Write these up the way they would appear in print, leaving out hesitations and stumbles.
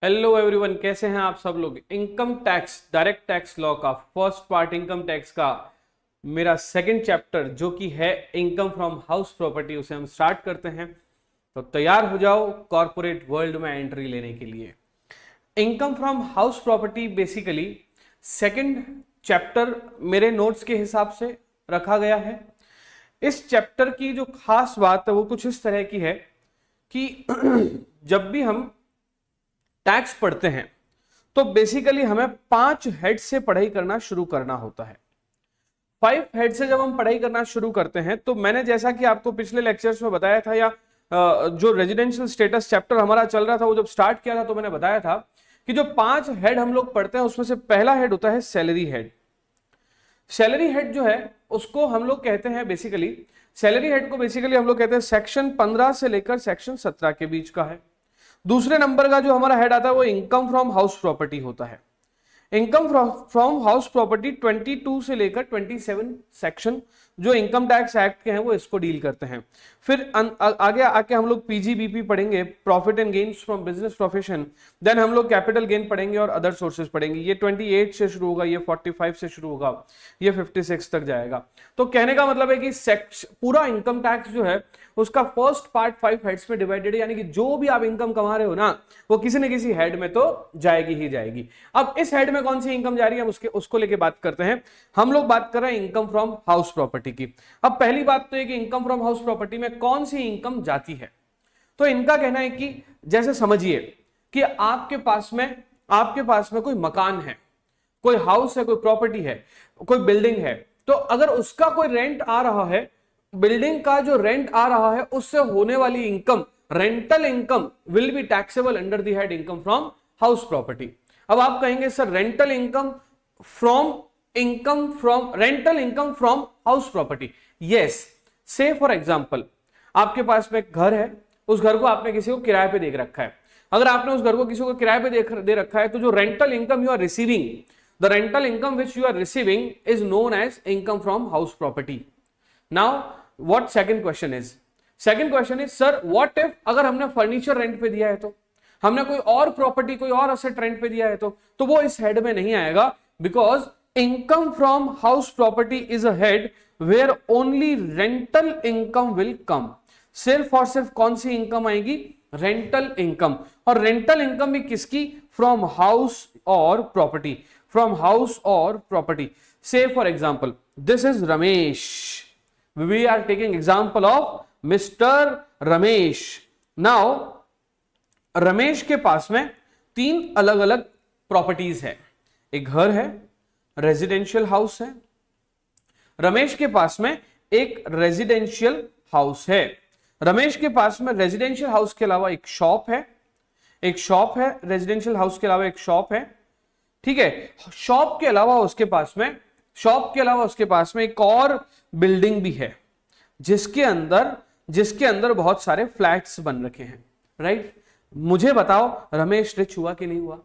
Hello everyone, कैसे हैं आप सब लोग। Income tax, direct tax law का फर्स्ट पार्ट इनकम टैक्स का मेरा सेकंड चैप्टर जो कि है इनकम फ्रॉम हाउस प्रॉपर्टी, उसे हम स्टार्ट करते हैं। तो तैयार हो जाओ कॉर्पोरेट वर्ल्ड में एंट्री लेने के लिए। Income from house property basically second chapter मेरे नोट्स के हिसाब से रखा गया है। इस चैप्टर की जो खास बात है वो कुछ इस तरह की है कि जब भी हम टैक्स पढ़ते हैं तो बेसिकली हमें 5 हेड से पढ़ाई करना शुरू करना होता है। 5 हेड से जब हम पढ़ाई करना शुरू करते हैं तो मैंने जैसा कि आपको पिछले लेक्चर्स में बताया था, या जो रेजिडेंशियल स्टेटस चैप्टर हमारा चल रहा था वो जब स्टार्ट किया था तो मैंने बताया था कि जो 5 हेड हम लोग पढ़ते हैं उसमें से पहला हेड होता है सैलरी हेड। सैलरी हेड जो है उसको हम लोग कहते हैं बेसिकली, सैलरी हेड को बेसिकली हम लोग कहते हैं सेक्शन 15 से लेकर सेक्शन 17 के बीच का है। दूसरे नंबर का जो हमारा हेड आता है वो इनकम फ्रॉम हाउस प्रॉपर्टी होता है। इनकम फ्रॉम हाउस प्रॉपर्टी 22 से लेकर 27 सेक्शन जो इनकम टैक्स एक्ट के हैं वो इसको डील करते हैं। फिर आगे आके हम लोग पीजीबीपी पढ़ेंगे, profit and gains from business profession. Then हम लोग कैपिटल गेन पढ़ेंगे और अदर सोर्सेज पढ़ेंगे। ये 28 से शुरू होगा, ये 45 से शुरू होगा, ये 56 तक जाएगा। तो कहने का मतलब है कि पूरा इनकम टैक्स जो है उसका फर्स्ट पार्ट 5 हेड्स में डिवाइडेड है, यानी कि जो भी आप इनकम कमा रहे हो ना वो किसी न किसी हेड में तो जाएगी ही जाएगी। अब इस हेड में कौन सी इनकम जा रही है उसको लेके बात करते हैं। हम लोग बात कर रहे हैं इनकम फ्रॉम हाउस प्रॉपर्टी की। अब पहली बात तो ये कि इनकम फ्रॉम हाउस प्रॉपर्टी में कौन सी इनकम जाती है। तो इनका कहना है कि जैसे समझिए कि आपके पास में कोई मकान है, कोई हाउस है, कोई प्रॉपर्टी है, कोई बिल्डिंग है। तो अगर उसका कोई रेंट आ रहा है, बिल्डिंग का जो रेंट आ रहा है उससे होने वाली income, rental income will be taxable under the head income from house property. अब आप कहेंगे sir rental income from house property, yes. से फॉर एग्जांपल आपके पास में एक घर है, उस घर को आपने किसी को किराए पे दे रखा है। अगर आपने उस घर को किसी को किराए पे दे रखा है तो जो rental income you are receiving, the rental income which you are receiving is known as income from house property. Now what second question is sir what if अगर हमने फर्नीचर रेंट पे दिया है, तो हमने कोई और प्रॉपर्टी, कोई और असेट रेंट पे दिया है, तो वो इस हेड में नहीं आएगा, because income from house property is a head where only rental income will come. सिर्फ और सिर्फ कौन सी इनकम आएगी? Rental income. और रेंटल इनकम भी किसकी? फ्रॉम हाउस और प्रॉपर्टी, फ्रॉम हाउस और property. Say for example this is Ramesh, we are taking example of Mr. Ramesh. Now Ramesh के पास में 3 अलग अलग प्रॉपर्टीज है। एक घर है, रेजिडेंशियल हाउस है। रमेश के पास में एक रेजिडेंशियल हाउस है। रमेश के पास में रेजिडेंशियल हाउस के अलावा एक शॉप है, रेजिडेंशियल हाउस के अलावा एक शॉप है, ठीक है। शॉप के अलावा उसके पास में एक और बिल्डिंग भी है जिसके अंदर बहुत सारे फ्लैट्स बन रखे हैं, राइट। मुझे बताओ रमेश रिच हुआ कि नहीं हुआ?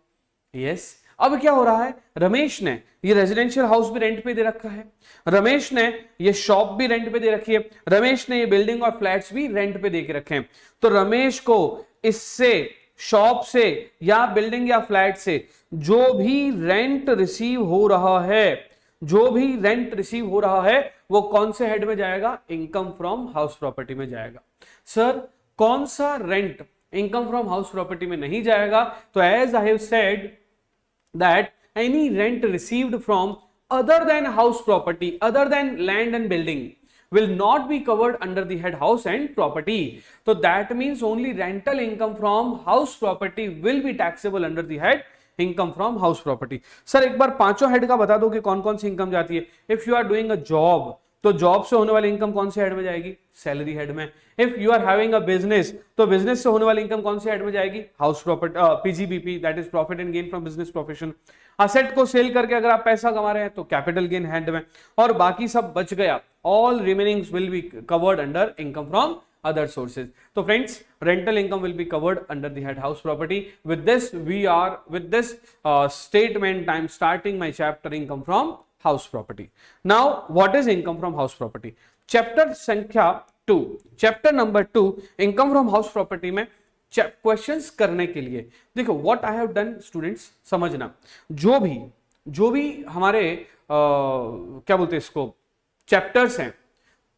यस। अब क्या हो रहा है, रमेश ने ये रेजिडेंशियल हाउस भी रेंट पे दे रखा है, रमेश ने ये शॉप भी रेंट पे दे रखी है, रमेश ने ये बिल्डिंग और फ्लैट्स भी रेंट पे दे के रखे हैं। तो रमेश को इससे, शॉप से या बिल्डिंग या फ्लैट से जो भी रेंट रिसीव हो रहा है वो कौन से हेड में जाएगा? इनकम फ्रॉम हाउस प्रॉपर्टी में जाएगा। सर कौन सा rent income from house property में नहीं जाएगा? तो as I have said that any rent received from other than house property, other than land and building will not be covered under the head house and property. So that means only rental income from house property will be taxable under the head income from house property. Sir एक बार 5 head का बता दो कि कौन कौन सी income जाती है। If you are doing a job, तो जॉब से होने वाली इनकम कौन से हेड में जाएगी? सैलरी हेड में। If you are having a business, तो बिजनेस से होने वाली इनकम कौन से हेड में जाएगी? House property, PGBP, that is profit and gain from business profession. Asset को सेल करके अगर आप पैसा कमा रहे हैं तो कैपिटल गेन हेड में, और बाकी सब बच गया, all remainings will be covered under income from other sources. So friends, rental income will be covered under the head house property. With this statement I am starting my chapter income from house property. Now what is income from house property? Chapter संख्या 2, chapter number 2 income from house property में questions करने के लिए। देखो what I have done students, समझना, जो भी हमारे क्या बोलते हैं इसको, चैप्टर्स हैं,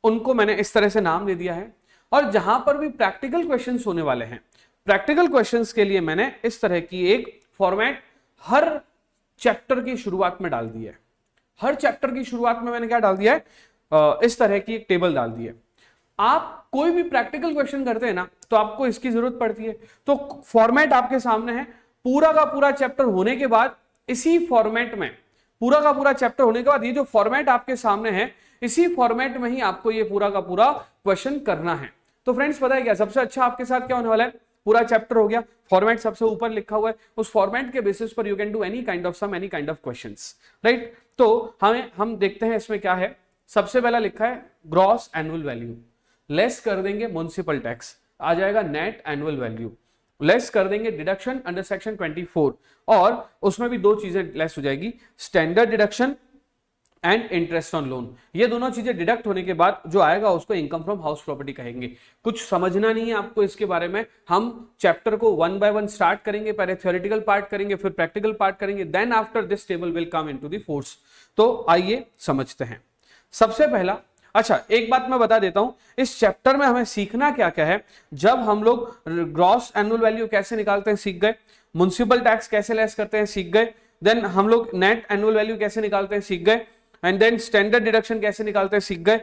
उनको मैंने इस तरह से नाम दे दिया है। और जहां पर भी प्रैक्टिकल क्वेश्चंस होने वाले हैं, प्रैक्टिकल क्वेश्चंस के लिए मैंने इस तरह की एक फॉर्मेट हर चैप्टर की शुरुआत में डाल दी है। हर चैप्टर की शुरुआत में मैंने क्या डाल दिया है, इस तरह की एक टेबल डाल दी है। आप कोई भी प्रैक्टिकल क्वेश्चन करते हैं ना, तो आपको इसकी जरूरत पड़ती है। तो फॉर्मेट आपके सामने है, पूरा का पूरा चैप्टर होने के बाद इसी फॉर्मेट में, पूरा का पूरा चैप्टर होने के बाद ये जो फॉर्मेट आपके सामने है, इसी फॉर्मेट में ही आपको ये पूरा का पूरा क्वेश्चन करना है। तो फ्रेंड्स पता है क्या, सबसे अच्छा आपके साथ क्या होने वाला है, पूरा चैप्टर हो गया, फॉर्मेट सबसे ऊपर लिखा हुआ है, उस फॉर्मेट के बेसिस पर you can do any kind of sum, any kind of questions, right. तो हम देखते हैं इसमें क्या है। सबसे पहला लिखा है ग्रॉस एनुअल वैल्यू, लेस कर देंगे म्युनिसिपल टैक्स, आ जाएगा नेट एनुअल वैल्यू, लेस कर देंगे डिडक्शन अंडर सेक्शन 24, और उसमें भी दो चीजें लेस हो जाएगी, standard deduction and interest on loan. ये दोनों चीजें डिडक्ट होने के बाद जो आएगा उसको इनकम फ्रॉम हाउस प्रॉपर्टी कहेंगे। कुछ समझना नहीं है आपको इसके बारे में, हम चैप्टर को 1 बाय 1 स्टार्ट करेंगे, पहले थ्योरेटिकल पार्ट करेंगे, फिर प्रैक्टिकल पार्ट करेंगे, then after this table will come into the force. तो आइए समझते हैं। सबसे पहला, अच्छा एक बात मैं बता देता हूं, इस चैप्टर में हमें सीखना क्या क्या है। जब हम लोग ग्रॉस एनुअल वैल्यू कैसे निकालते हैं सीख गए, म्युनिसिपल टैक्स कैसे लेस करते हैं सीख गए, देन हम लोग नेट एनुअल वैल्यू कैसे निकालते हैं सीख गए, एंड देन स्टैंडर्ड डिडक्शन कैसे निकालते हैं सीख गए,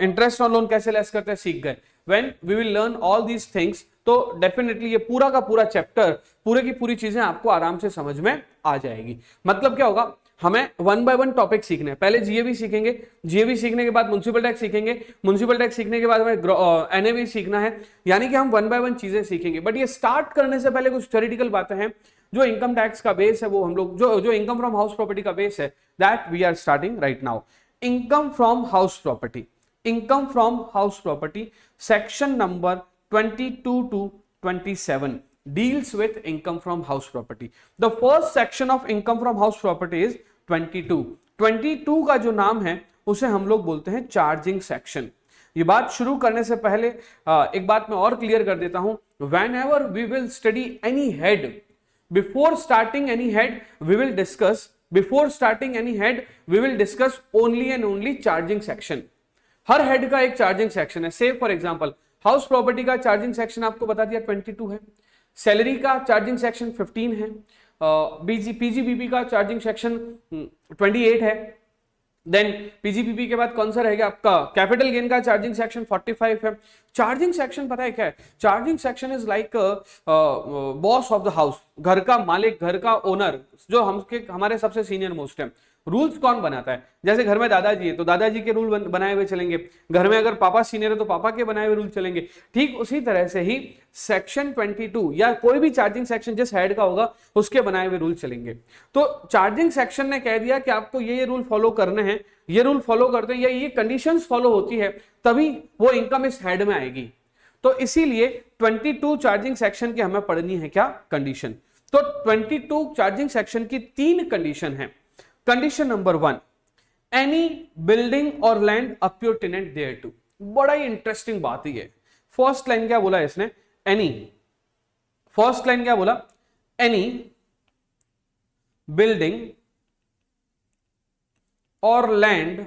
इंटरेस्ट ऑन लोन कैसे लेस करते हैं सीख गए। When we will learn all these things, तो डेफिनेटली ये पूरा का पूरा चैप्टर, पूरे की पूरी चीजें आपको आराम से समझ में आ जाएगी। मतलब क्या होगा, हमें 1 बाय 1 टॉपिक सीखने हैं। पहले जीएबी सीखेंगे, जीएबी सीखने के बाद म्युनिसिपल टैक्स सीखेंगे, म्युनिसिपल टैक्स सीखने के बाद हमें एनएवी सीखना है, यानी कि हम 1 बाय 1 चीजें सीखेंगे। बट ये स्टार्ट करने से पहले कुछ थ्योरेटिकल बातें हैं। जो इनकम टैक्स का बेस है वो हम लोग, जो इनकम फ्रॉम हाउस प्रॉपर्टी का बेस है, that we are starting right now. Income from house property, income from house property section number 22 to 27 deals with income from house property. The first section of income from house property is 22. 22 का जो नाम है उसे हम लोग बोलते हैं charging section. ये बात शुरू करने से पहले एक बात मैं और क्लियर कर देता हूं। Whenever we will study any head, before starting any head we will discuss, before starting any head we will discuss only and only charging section. Her head का एक चार्जिंग सेक्शन है। से फॉर एग्जांपल हाउस प्रॉपर्टी का charging section आपको बता दिया 22 है, salary का चार्जिंग सेक्शन 15 है, पीजीबीपी का चार्जिंग सेक्शन 28 है, देन पीजीबीपी के बाद कौन सा रहेगा आपका, कैपिटल गेन का चार्जिंग सेक्शन 45 है। चार्जिंग सेक्शन पता है क्या है, charging section is like boss of the house, घर का मालिक, घर का ओनर, जो हमारे सबसे सीनियर मोस्ट है। रूल्स कौन बनाता है, जैसे घर में दादाजी है तो दादाजी के रूल बनाए हुए चलेंगे, घर में अगर पापा सीनियर है तो पापा के बनाए हुए रूल चलेंगे। ठीक उसी तरह से ही सेक्शन 22 या कोई भी चार्जिंग सेक्शन जिस हेड का होगा उसके बनाए हुए रूल चलेंगे। तो चार्जिंग सेक्शन ने कह दिया कि आपको ये रूल फॉलो करने हैं, ये रूल फॉलो करते हैं या ये कंडीशंस फॉलो होती है तभी वो इनकम इस हेड में आएगी। तो इसीलिए 22 चार्जिंग सेक्शन की हमें पढ़नी है क्या, कंडीशन। तो 22 चार्जिंग सेक्शन की 3 कंडीशन है। कंडीशन नंबर 1, एनी बिल्डिंग और लैंड अपयोर टेनेंट देयर टू। बड़ा ही इंटरेस्टिंग बात ही है। फर्स्ट लाइन क्या बोला इसने, एनी, फर्स्ट लाइन क्या बोला, एनी बिल्डिंग और land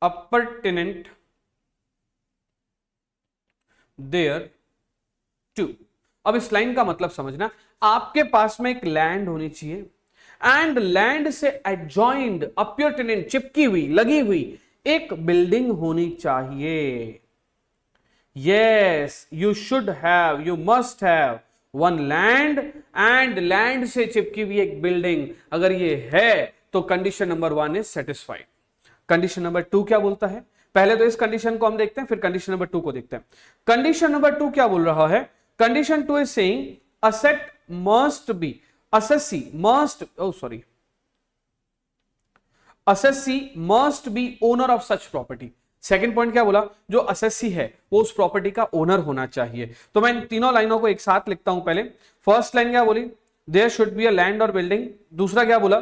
appurtenant thereto. अब इस लाइन का मतलब समझना, आपके पास में एक लैंड होनी चाहिए एंड लैंड से एडजॉइंड अपयोर टेनेंट, चिपकी हुई, लगी हुई एक बिल्डिंग होनी चाहिए। Yes, you should have, you must have one land and land से चिपकी हुई एक बिल्डिंग। अगर ये है तो condition number 1 is satisfied. Condition number 2 क्या बोलता है, पहले तो इस कंडीशन को हम देखते हैं फिर कंडीशन नंबर 2 को देखते हैं। कंडीशन नंबर 2 क्या बोल रहा है, condition 2 is saying asset must be, assessee must, oh sorry, assessee must be owner of such property। Second point क्या बोला, जो assessee है वो उस प्रॉपर्टी का ओनर होना चाहिए। तो मैं इन तीनों लाइनों को एक साथ लिखता हूं। पहले फर्स्ट लाइन क्या बोली, there should be a land और बिल्डिंग। दूसरा क्या बोला,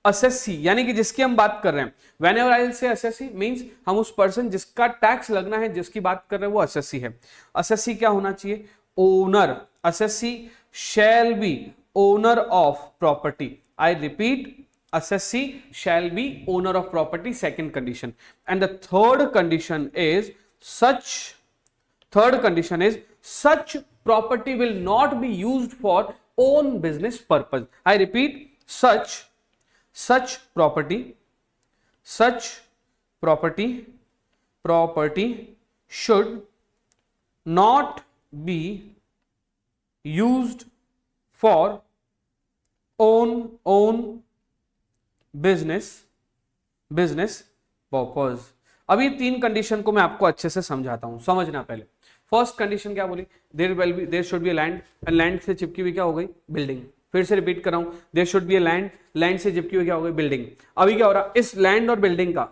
असेसी यानी कि जिसकी हम बात कर रहे हैं, वेन एवर आई से असेसी मीन्स हम उस पर्सन जिसका टैक्स लगना है जिसकी बात कर रहे हैं वो असेसी है। असेसी क्या होना चाहिए? Owner. Assessee shall be owner of property. I repeat, assessee shall be owner of property, second condition. And the third condition is such property will not be used for own business purpose. I repeat, such property should not be used for own business purpose. अभी तीन condition को मैं आपको अच्छे से समझाता हूं, समझना पहले। फर्स्ट कंडीशन क्या बोली? There should be a land, and land से चिपकी हुई क्या हो गई? बिल्डिंग। फिर से रिपीट कर रहा हूं, there should be a land, land से चिपकी हुई क्या हो गई? बिल्डिंग। अभी क्या हो रहा? इस लैंड और बिल्डिंग का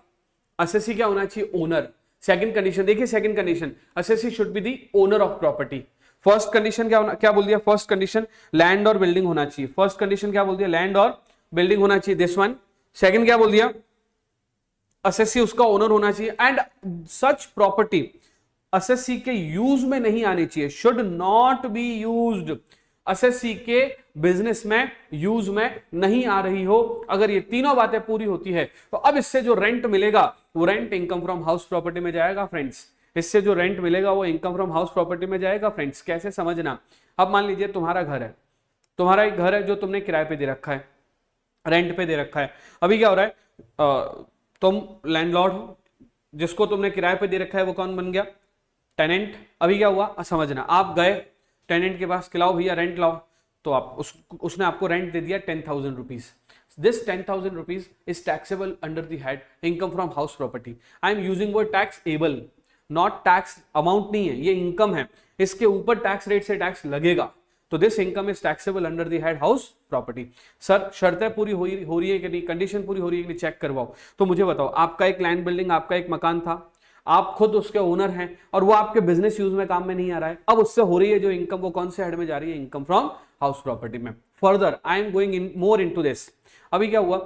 असेसी क्या होना चाहिए? ओनर। सेकंड कंडीशन देखिए, second condition assessee should be the owner of property. First condition क्या बोल दिया? फर्स्ट कंडीशन लैंड और बिल्डिंग होना चाहिए। फर्स्ट कंडीशन क्या बोल दिया? लैंड और बिल्डिंग होना चाहिए, दिस वन। सेकंड क्या बोल दिया? असेसी उसका ओनर होना चाहिए, एंड सच प्रॉपर्टी असेसी के यूज में नहीं आनी चाहिए, should not be used. Assessee के बिजनेस में यूज में नहीं आ रही हो। अगर ये तीनों बातें पूरी होती है तो अब इससे जो रेंट मिलेगा वो rent income from house property में जाएगा फ्रेंड्स। इससे जो रेंट मिलेगा वो इनकम फ्रॉम हाउस प्रॉपर्टी में जाएगा फ्रेंड्स। कैसे समझना? अब मान लीजिए तुम्हारा घर है, तुम्हारा एक घर है जो तुमने किराए पे दे रखा है, रेंट पे दे रखा है। अभी क्या हो रहा है? तुम लैंडलॉर्ड हो, जिसको तुमने किराए पे दे रखा है वो कौन बन गया? टेनेंट। अभी क्या हुआ? समझना, आप गए टेनेंट के पास, खिलाओ भैया रेंट लाओ, तो आप उसने आपको रेंट दे दिया 10,000 rupees. This 10,000 rupees is taxable under the head income from house property. I am using word tax able, not tax amount नहीं है, ये इनकम है, इसके ऊपर टैक्स रेट से टैक्स लगेगा, तो this income is taxable under the head house property. Sir शर्तें पूरी हो रही है कि नहीं, कंडीशन पूरी हो रही है कि नहीं, चेक करवाओ। तो मुझे बताओ, आपका एक लैंड बिल्डिंग, आपका एक मकान था, आप खुद उसके ओनर हैं और वो आपके बिजनेस यूज में काम में नहीं आ रहा है, अब उससे हो रही है जो इनकम वो कौन से हेड में जा रही है? इनकम फ्रॉम हाउस प्रॉपर्टी में। Further I am going in more into this. अभी क्या हुआ?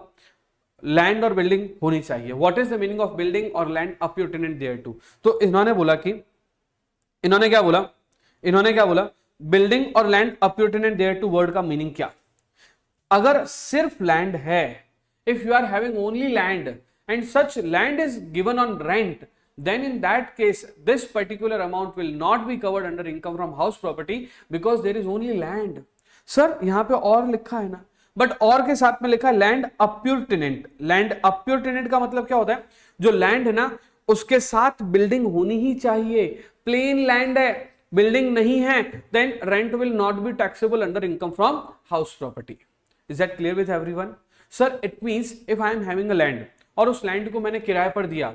लैंड और बिल्डिंग होनी चाहिए। What is the meaning of building और land appurtenant thereto? तो इन्होंने क्या बोला? बिल्डिंग और land appurtenant thereto word का मीनिंग क्या? अगर सिर्फ लैंड है, if you are having only land and such land is given on rent, then in that case this particular amount will not be covered under income from house property because there is only land. Sir यहां पे और लिखा है ना, but और के साथ में लिखा है लैंड अप्योर टेनेंट। लैंड अप्योर टेनेंट का मतलब क्या होता है? जो लैंड है ना उसके साथ बिल्डिंग होनी ही चाहिए। प्लेन लैंड है, बिल्डिंग नहीं है, then rent will not be taxable under income from house property. Is that clear with everyone? Sir it means if I am having a land और उस लैंड को मैंने किराए पर दिया,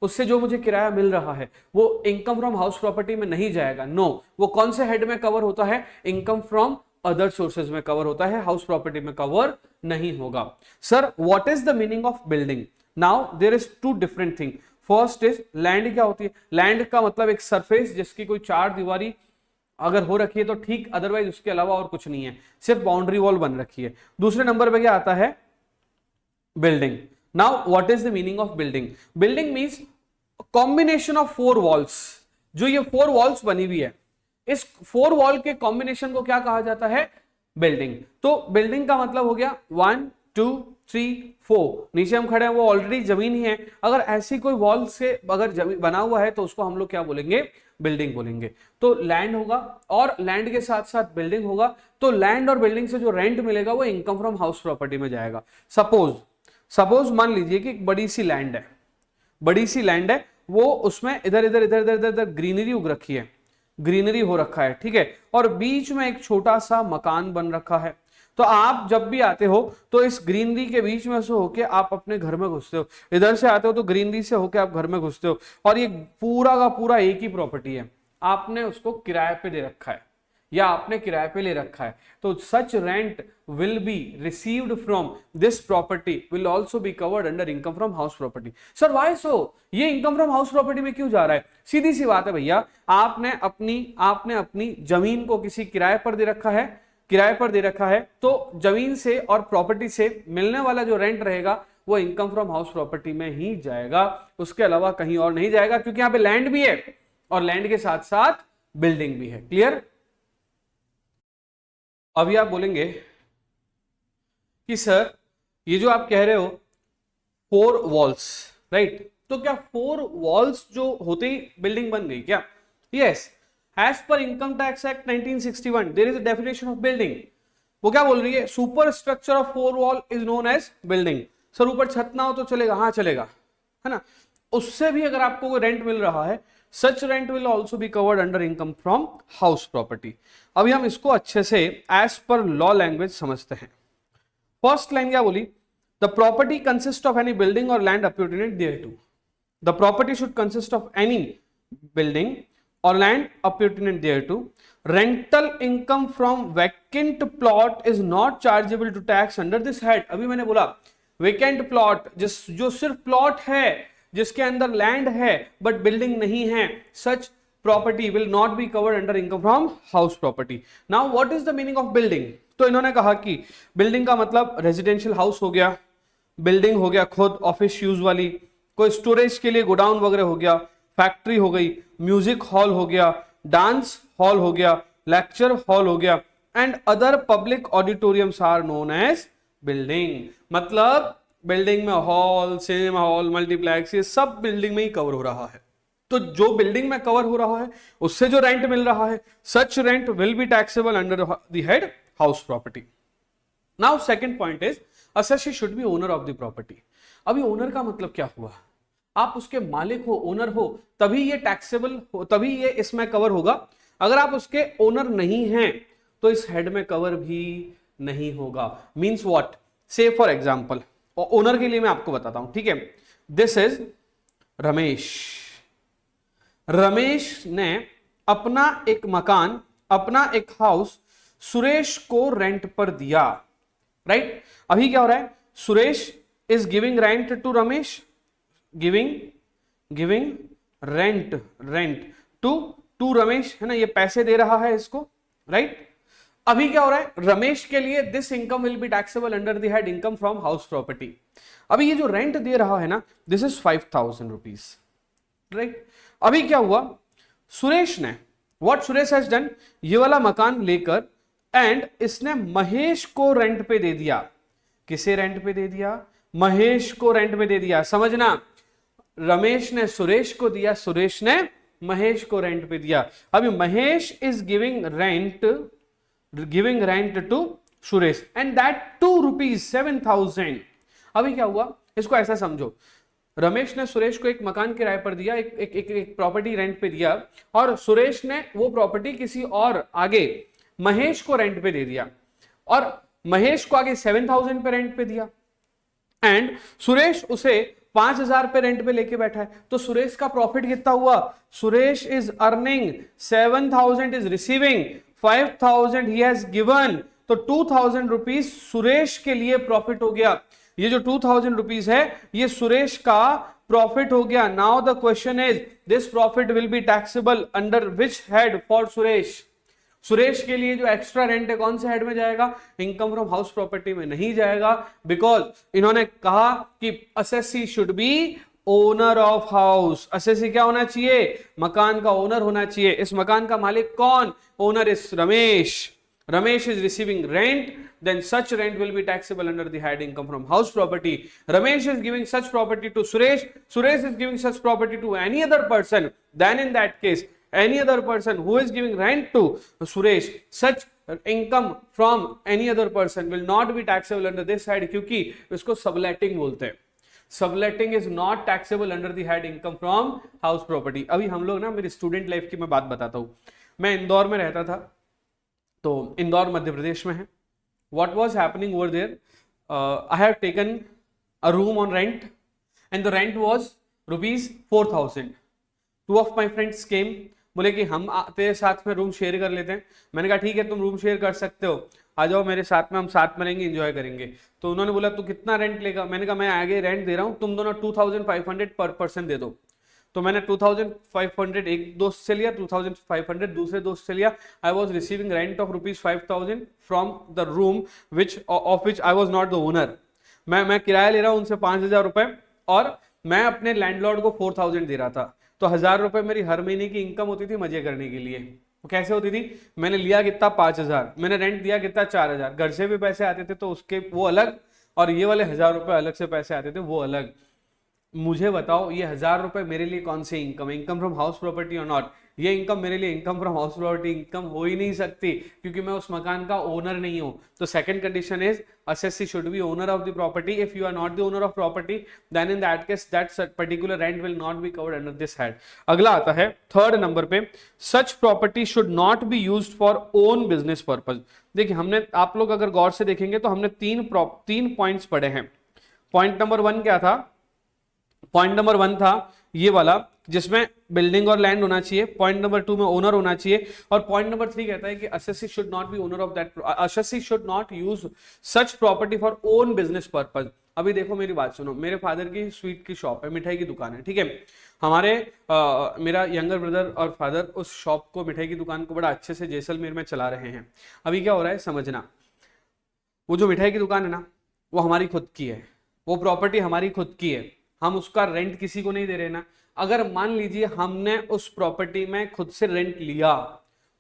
उससे जो मुझे किराया मिल रहा है वो इनकम फ्रॉम हाउस प्रॉपर्टी में नहीं जाएगा। नो, वो कौन से हेड में कवर होता है? इनकम फ्रॉम अदर सोर्सेज में कवर होता है, हाउस प्रॉपर्टी में कवर नहीं होगा। Sir what is the meaning of building? Now there is two different thing. First is land क्या होती है? लैंड का मतलब एक सरफेस जिसकी कोई चार दीवारी अगर हो रखी है तो ठीक, अदरवाइज उसके अलावा और कुछ नहीं है, सिर्फ बाउंड्री वॉल बन रखी है। दूसरे नंबर पे क्या आता है? Building. Now what is the meaning of building? Building means combination of four walls. जो ये फोर वॉल्स बनी हुई है, इस फोर वॉल के कॉम्बिनेशन को क्या कहा जाता है? बिल्डिंग। तो बिल्डिंग का मतलब हो गया 1 2 3 4। नीचे हम खड़े हैं वो ऑलरेडी जमीन ही है, अगर ऐसी कोई वॉल से अगर जमीन बना हुआ है तो उसको हम लोग क्या बोलेंगे? बिल्डिंग बोलेंगे। तो लैंड होगा और लैंड के साथ साथ बिल्डिंग होगा, तो लैंड और बिल्डिंग से जो रेंट मिलेगा वो इनकम फ्रॉम हाउस प्रॉपर्टी में जाएगा। सपोज मान लीजिए कि एक बड़ी सी लैंड है, वो उसमें इधर इधर इधर इधर इधर ग्रीनरी उग रखी है, ग्रीनरी हो रखा है, ठीक है, और बीच में एक छोटा सा मकान बन रखा है। तो आप जब भी आते हो तो इस ग्रीनरी के बीच में से होके आप अपने घर में घुसते हो, इधर से आते हो तो ग्रीनरी से होके आप घर में घुसते हो, और ये पूरा का पूरा एक ही प्रॉपर्टी है, आपने उसको किराए पे दे रखा है या आपने किराए पे ले रखा है। तो सच rent will be received from this property will also be covered under income from house property. Sir why so? ये income from house property में क्यों जा रहा है? सीधी सी बात है भैया, आपने अपनी जमीन को किसी किराए पर दे रखा है, किराए पर दे रखा है, तो जमीन से और प्रॉपर्टी से मिलने वाला जो रेंट रहेगा वो इनकम फ्रॉम हाउस प्रॉपर्टी में ही जाएगा, उसके अलावा कहीं और नहीं जाएगा, क्योंकि यहां पे लैंड भी है और लैंड के साथ साथ बिल्डिंग भी है। क्लियर? अभी आप बोलेंगे कि सर ये जो आप कह रहे हो 4 वॉल्स, राइट, तो क्या 4 वॉल्स जो होते ही बिल्डिंग बन गई क्या? Yes, as per income tax act 1961 there is a definition of building. वो क्या बोल रही है? Super structure of 4 wall is known as building. Sir ऊपर छत ना हो तो चलेगा? हाँ चलेगा, है ना। उससे भी अगर आपको कोई रेंट मिल रहा है, such rent will also be covered under income from house property. अभी हम इसको अच्छे से एज पर लॉ लैंग्वेज समझते हैं। फर्स्ट लाइन क्या बोली? The property consist of any building और लैंड अप्यूटेड thereto. The property should consist of any building or land appurtenant thereto. Rental income from vacant plot is not chargeable to tax under this head. अभी मैंने बोला vacant plot जो सिर्फ plot है, जिसके अंदर लैंड है बट बिल्डिंग नहीं है, such property will not be covered under income from house property. Now what is the meaning of building? तो इन्होंने कहा कि बिल्डिंग का मतलब रेजिडेंशियल हाउस हो गया, बिल्डिंग हो गया खुद ऑफिस यूज वाली, कोई स्टोरेज के लिए गोडाउन वगैरह हो गया, फैक्ट्री हो गई, म्यूजिक हॉल हो गया, डांस हॉल हो गया, लेक्चर हॉल हो गया, and other public auditoriums are known as building. मतलब बिल्डिंग में हॉल, सिनेमा हॉल, मल्टीप्लेक्स, ये सब बिल्डिंग में ही कवर हो रहा है। तो जो बिल्डिंग में कवर हो रहा है उससे जो रेंट मिल रहा है, such rent will be taxable under the head house property. Now second point is assessee should be owner of the property। अभी ओनर का मतलब क्या हुआ? आप उसके मालिक हो, ओनर हो, तभी ये टैक्सेबल हो, तभी ये इसमें कवर होगा। अगर आप उसके ओनर नहीं हैं तो इस हेड में कवर भी नहीं होगा। Means what? से फॉर एग्जांपल, और ओनर के लिए मैं आपको बताता हूं, ठीक है। This is Ramesh. रमेश ने अपना एक मकान, अपना एक हाउस सुरेश को रेंट पर दिया, राइट। अभी क्या हो रहा है? Suresh is giving rent to Ramesh, giving rent to Ramesh, है ना, ये पैसे दे रहा है इसको, राइट। अभी क्या हो रहा है? रमेश के लिए this income will be taxable under the head income from house property. अभी ये जो रेंट दे रहा है ना, दिस इज 5,000 रुपीज, राइट। अभी क्या हुआ? सुरेश ने, व्हाट सुरेश हैज डन, ये वाला मकान लेकर एंड इसने महेश को रेंट पे दे दिया। किसे रेंट पे दे दिया? महेश को रेंट पे दे दिया। समझना, रमेश ने सुरेश को दिया, सुरेश ने महेश को रेंट पे दिया। अभी Mahesh is giving rent to Suresh and that 2 rupees 7,000। अभी क्या हुआ? इसको ऐसा समझो, रमेश ने सुरेश को एक मकान किराए पर दिया, एक प्रॉपर्टी रेंट पे दिया, और सुरेश ने वो प्रॉपर्टी किसी और आगे महेश को रेंट पे दे दिया, और महेश को आगे 7,000 पे रेंट पे दिया, एंड सुरेश उसे 5,000 पे रेंट पे लेके बैठा है। तो सुरेश का प्रॉफिट कितना हुआ? Suresh is earning 7,000 is receiving 5,000 he has given, तो 2,000 रुपीज सुरेश के लिए प्रॉफिट हो गया। ये जो 2,000 रुपीज है ये सुरेश का प्रॉफिट हो गया। Now the question is this profit will be taxable under which head for Suresh? Suresh के लिए जो एक्स्ट्रा रेंट है कौन से हेड में जाएगा? इनकम फ्रॉम हाउस प्रॉपर्टी में नहीं जाएगा, बिकॉज इन्होंने कहा कि assessee should be owner of house. Assessee क्या होना चाहिए? मकान का ओनर होना चाहिए। इस मकान का मालिक कौन? Owner is Ramesh. Ramesh is receiving rent, then such rent will be taxable under the head income from house property. Ramesh is giving such property to Suresh, Suresh is giving such property to any other person, then in that case any other person who is giving rent to Suresh, such income from any other person will not be taxable under this head, क्योंकि इसको subletting बोलते हैं। Subletting is not taxable under the head income from house property. अभी हम लोग ना, मेरी student life की मैं बात बताता हूँ। मैं इंदौर में रहता था, तो इंदौर मध्य प्रदेश में है। What was happening over there? I have taken a room on rent and the rent was rupees 4,000. Two of my friends came, बोले कि हम तेरे साथ में रूम शेयर कर लेते हैं। मैंने कहा ठीक है, तुम रूम शेयर कर सकते हो, आ जाओ मेरे साथ में, हम साथ में रहेंगे, एंजॉय करेंगे। तो उन्होंने बोला तू कितना रेंट लेगा? मैंने कहा मैं आगे रेंट दे रहा हूँ, तुम दोनों 2,500 पर पर्सन दे दो। तो मैंने 2500 एक दोस्त से लिया, 2500 दूसरे दोस्त से लिया। I was receiving rent of ₹5000 from the room which of which I was not the owner. मैं किराया ले रहा हूं उनसे 5000 रुपए और मैं अपने लैंडलॉर्ड को 4000 दे रहा था। तो 1000 रुपए मेरी हर महीने की इनकम होती थी मजे करने के लिए। वो कैसे होती थी? मैंने लिया कितना 5000, मैंने रेंट दिया कितना 4000, घर से भी पैसे आते थे तो उसके वो अलग, और ये वाले 1000 रुपए अलग से पैसे आते थे वो अलग। मुझे बताओ ये 1000 रुपए मेरे लिए कौन सी income, income from house property और नॉट? ये इनकम मेरे लिए income from house property income हो ही नहीं सकती, क्योंकि मैं उस मकान का ओनर नहीं हूं। तो second condition is assessee should be owner of the property. If you are not the owner of property, then in that case that particular rent will not be covered under this head. अगला आता है third number पे, such property should not be used for own business purpose. देखिए हमने, आप लोग अगर गौर से देखेंगे तो हमने तीन पॉइंट्स पढ़े हैं। पॉइंट नंबर 1 क्या था? पॉइंट नंबर 1 था ये वाला जिसमें बिल्डिंग और लैंड होना चाहिए। पॉइंट नंबर 2 में ओनर होना चाहिए। और पॉइंट नंबर 3 कहता है कि assessee should not be owner of that, assessee should not use such property for own business purpose. अभी देखो मेरी बात सुनो, मेरे फादर की स्वीट की शॉप है, मिठाई की दुकान है, ठीक है। हमारे मेरा यंगर ब्रदर और फादर उस शॉप को, मिठाई की दुकान को बड़ा अच्छे से जैसलमेर में चला रहे हैं। अभी क्या हो रहा है समझना, वो जो मिठाई की दुकान है ना वो हमारी खुद की है, वो प्रॉपर्टी हमारी खुद की है, हम उसका रेंट किसी को नहीं दे रहे ना। अगर मान लीजिए हमने उस प्रॉपर्टी में खुद से रेंट लिया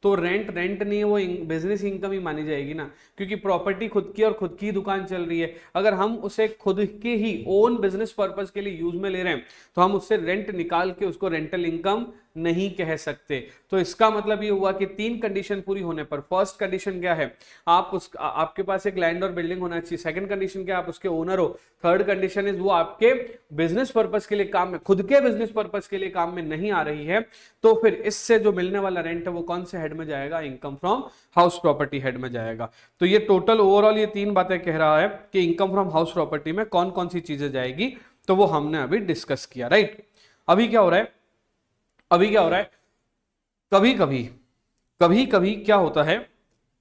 तो रेंट नहीं है, वो बिजनेस इनकम ही मानी जाएगी ना, क्योंकि प्रॉपर्टी खुद की और खुद की दुकान चल रही है। अगर हम उसे खुद के ही ओन बिजनेस पर्पस के लिए यूज में ले रहे हैं तो हम उससे रेंट निकाल के उसको रेंटल इनकम नहीं कह सकते। तो इसका मतलब ये हुआ कि 3 कंडीशन पूरी होने पर, फर्स्ट कंडीशन क्या है, आपके पास एक लैंड और बिल्डिंग होना चाहिए। सेकंड कंडीशन क्या, आप उसके ओनर हो। थर्ड कंडीशन इज वो आपके बिजनेस पर्पस के लिए काम में, खुद के बिजनेस पर्पस के लिए काम में नहीं आ रही है, तो फिर इससे जो मिलने वाला रेंट है वो कौन से हेड में जाएगा? Income from house property head में जाएगा। तो ये टोटल ओवरऑल ये 3 बातें कह रहा है कि इनकम फ्रॉम हाउस प्रॉपर्टी में कौन कौन सी चीजें जाएगी, तो वो हमने अभी डिस्कस किया, राइट। अभी क्या हो रहा है, कभी कभी क्या होता है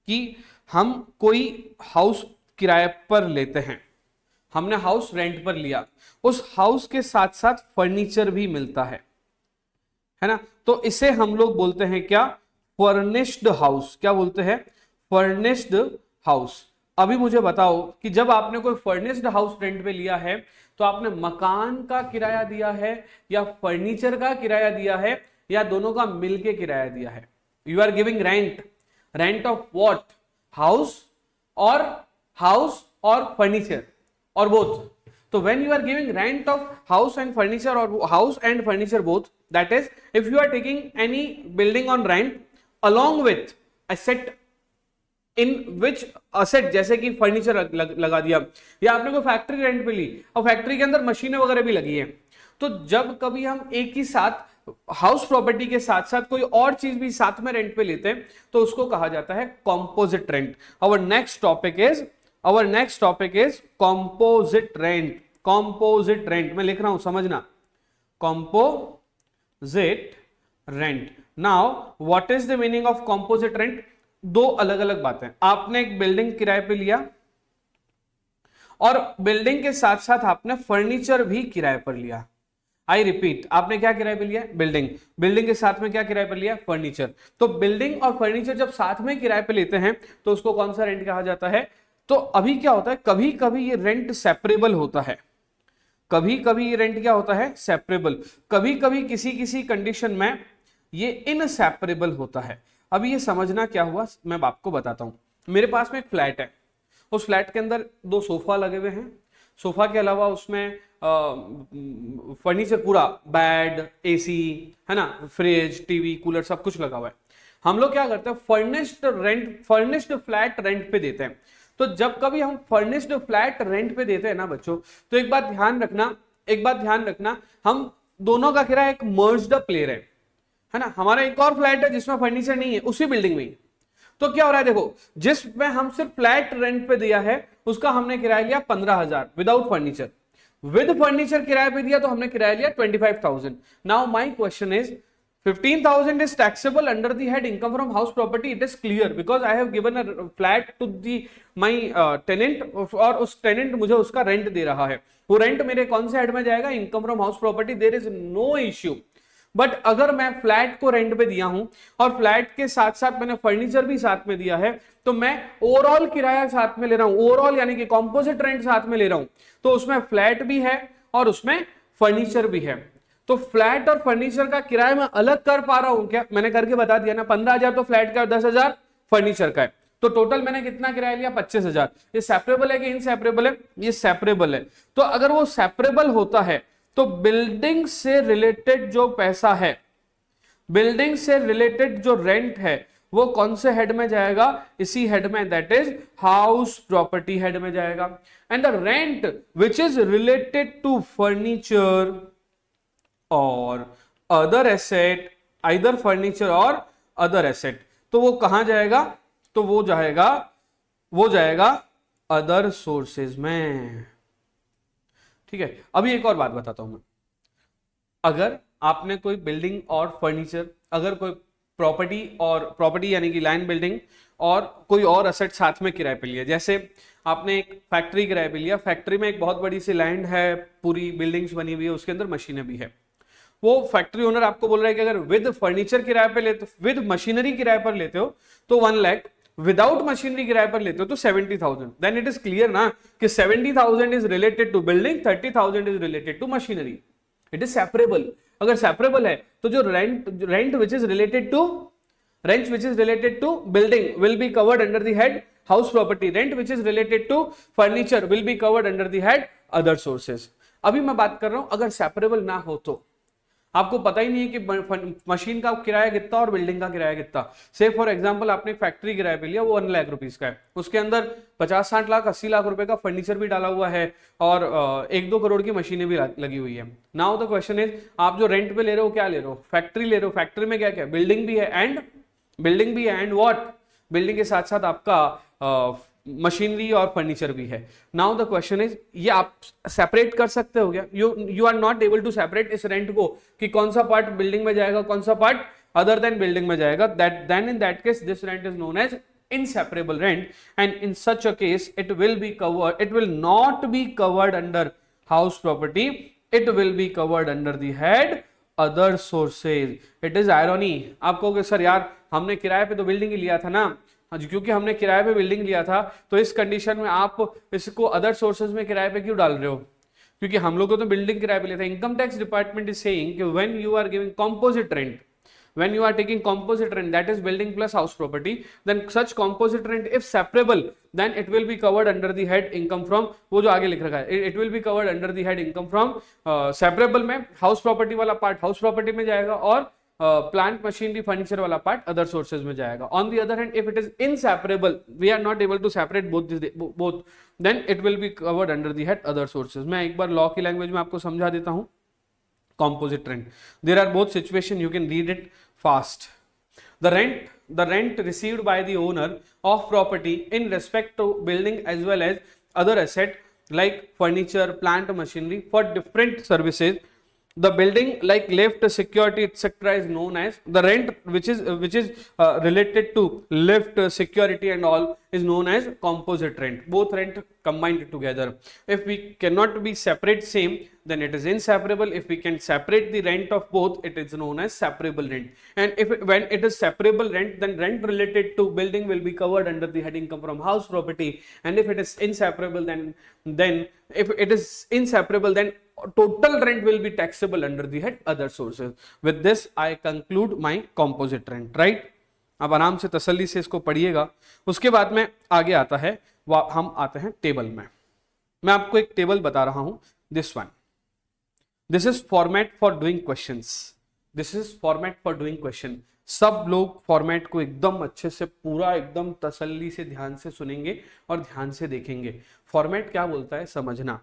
कि हम कोई हाउस किराए पर लेते हैं, हमने हाउस रेंट पर लिया, उस हाउस के साथ साथ फर्नीचर भी मिलता है ना, तो इसे हम लोग बोलते हैं क्या? Furnished house. क्या बोलते हैं? Furnished house. अभी मुझे बताओ कि जब आपने कोई फर्निश्ड हाउस रेंट पे लिया है तो आपने मकान का किराया दिया है या फर्नीचर का किराया दिया है या दोनों का मिलके किराया दिया है? You are giving rent of what? House और फर्नीचर और बोथ। तो when you are giving rent of house and furniture or house and furniture both, that is if you are taking any building on rent along with asset in which asset, जैसे कि furniture लगा दिया, या आपने कोई factory rent पे ली और factory के अंदर मशीनें वगैरह भी लगी है, तो जब कभी हम एक ही साथ हाउस प्रॉपर्टी के साथ साथ कोई और चीज भी साथ में रेंट पे लेते हैं तो उसको कहा जाता है composite rent. Our next topic is composite rent. मैं लिख रहा हूं, समझना, composite rent. Now what is the meaning of composite rent? 2 अलग अलग बातें। आपने एक बिल्डिंग किराए पे लिया और बिल्डिंग के साथ साथ आपने फर्नीचर भी किराए पर लिया। आई रिपीट, आपने क्या किराए पे लिया? बिल्डिंग के साथ में क्या किराए पर लिया? फर्नीचर। तो बिल्डिंग और फर्नीचर जब साथ में किराए पे लेते हैं तो उसको कौन सा रेंट कहा जाता है? तो अभी क्या होता है, कभी कभी ये रेंट सेपरेबल होता है, कभी कभी किसी कंडीशन में ये इनसेपरेबल होता है। अभी ये समझना क्या हुआ, मैं आपको बताता हूं। मेरे पास में एक फ्लैट है, उस फ्लैट के अंदर 2 सोफा लगे हुए हैं, सोफा के अलावा उसमें फर्नीचर पूरा, बेड, एसी है ना, फ्रिज, टीवी, कूलर, सब कुछ लगा हुआ है। हम लोग क्या करते हैं, फर्निश्ड फ्लैट रेंट पे देते हैं। तो जब कभी हम फर्निश्ड फ्लैट रेंट पे देते हैं ना बच्चों, तो एक बात ध्यान रखना, हम दोनों का किराया एक मर्ज्ड अप ले रहे है ना। हमारा एक और फ्लैट है जिसमें फर्नीचर नहीं है, उसी बिल्डिंग में। तो क्या हो रहा है, देखो, जिसमें हम सिर्फ फ्लैट रेंट पे दिया है उसका हमने किराया लिया 15,000 विदाउट फर्नीचर। विद फर्नीचर किराए पे दिया तो हमने किराया लिया 25,000। Now my question is 15,000 is taxable under the head income from house property. It is clear because I have given a flat to my tenant, और उस tenant मुझे उसका रेंट दे रहा है। वो रेंट मेरे कौन से हेड में जाएगा? Income from house property. There is no issue. But अगर मैं फ्लैट को रेंट पे दिया हूं और फ्लैट के साथ साथ मैंने फर्नीचर भी साथ में दिया है, तो मैं ओवरऑल किराया साथ में ले रहा हूं, ओवरऑल यानी कि कॉम्पोजिट रेंट साथ में ले रहा हूं, तो उसमें फ्लैट भी है और उसमें फर्नीचर भी है। तो फ्लैट और फर्नीचर का किराया मैं अलग कर पा रहा हूं क्या? मैंने करके बता दिया ना, 15,000 तो फ्लैट का और 10,000 फर्नीचर का है, तो टोटल मैंने कितना किराया लिया? 25,000। ये सेपरेबल है कि इनसेपरेबल है? ये सेपरेबल है। तो अगर वो सेपरेबल होता है तो बिल्डिंग से रिलेटेड जो पैसा है, बिल्डिंग से रिलेटेड जो रेंट है, वो कौन से हेड में जाएगा? इसी हेड में, that is house property head में जाएगा। And the rent which is related to furniture और अदर एसेट, आइदर फर्नीचर और अदर एसेट, तो वो कहां जाएगा? तो वो जाएगा अदर सोर्सेज में। ठीक है, अभी एक और बात बताता हूं मैं। अगर आपने कोई बिल्डिंग और फर्नीचर, अगर कोई प्रॉपर्टी यानी कि लैंड, बिल्डिंग और कोई और असेट साथ में किराए पे लिया, जैसे आपने एक फैक्ट्री किराए पे लिया, फैक्ट्री में एक बहुत बड़ी सी लैंड है, पूरी बिल्डिंग्स बनी हुई है, उसके अंदर मशीनें भी है। वो फैक्ट्री ओनर आपको बोल रहा है कि अगर विद फर्नीचर किराए पे लेते, विद मशीनरी किराए पर लेते हो तो 1 लाख, विदाउट मशीनरी किराए पर लेते हो तो 70,000। देन इट इज क्लियर ना कि 70,000 is related to building, 30,000 is related to machinery. It is separable. अगर सेपरेबल है तो जो rent which is related to building will be covered under the head house property, rent which is related to furniture will be covered under the head other sources. अभी मैं बात कर रहा हूं अगर सेपरेबल ना हो तो आपको पता ही नहीं है कि मशीन का किराया कितना और बिल्डिंग का किराया कितना। से फॉर एग्जांपल आपने फैक्ट्री किराया पे लिया, वो 1 लाख रुपीस का है, उसके अंदर 50-60 लाख 80 लाख रुपए का फर्नीचर भी डाला हुआ है और 1-2 करोड़ की मशीनें भी लगी हुई है। नाउ द क्वेश्चन इज, आप जो रेंट पे ले रहे हो क्या ले रहे हो? फैक्ट्री ले रहे हो। फैक्ट्री में क्या क्या? बिल्डिंग भी है एंड व्हाट? बिल्डिंग के साथ साथ आपका मशीनरी और फर्नीचर भी है। नाउ द क्वेश्चन इज, ये आप सेपरेट कर सकते हो क्या? You are not able to separate इस रेंट को कि कौन सा पार्ट बिल्डिंग में जाएगा, कौन सा पार्ट अदर देन बिल्डिंग में जाएगा। Then in that case this rent is known as inseparable rent, and in such a case it will not be covered under house property, it will be covered under the head other sources. It is irony। आप कहोगे sir यार हमने किराए पे तो building ही लिया था ना, क्योंकि हमने किराए पे बिल्डिंग लिया था तो इस कंडीशन में आप इसको अदर सोर्सेज में किराए पे क्यों डाल रहे हो? क्योंकि हम लोग को तो बिल्डिंग किराए पे लिया था। Income tax department is saying कि when you are giving composite rent, when you are taking composite rent, that is building plus house property, then such composite rent if separable then it will be covered under the head income from, वो जो आगे लिख रखा है, it will be covered under the head income from। separable में house property वाला part house property में जाएगा और प्लांट मशीनरी फर्नीचर वाला पार्ट अदर सोर्सेज में जाएगा। On the other hand if it is inseparable, we are not able to separate both, then it will be covered under the head other sources. मैं एक बार law की language में आपको समझा देता हूं। composite rent, there are both situation, you can read it fast. The rent received by the owner of property in respect to building as well as other asset like furniture, plant, machinery for different services, the building like lift, security, etc. is known as the rent which is related to lift, security and all is known as composite rent. Both rent combined together. If we cannot be separate same, then it is inseparable. If we can separate the rent of both, it is known as separable rent. And when it is separable rent, then rent related to building will be covered under the head income from house property. And if it is inseparable, then if it is inseparable, then total rent will be taxable under the head other sources. With this I conclude my composite rent, right? अब आराम से तसल्ली से इसको पढ़िएगा। उसके बाद में आगे आता है, हम आते हैं टेबल में। मैं आपको एक टेबल बता रहा हूं, this one, this is format for doing questions, this is format for doing question. सब लोग फॉर्मेट को एकदम अच्छे से पूरा एकदम तसल्ली से ध्यान से सुनेंगे और ध्यान से देखेंगे। फॉर्मेट क्या बोलता है समझना।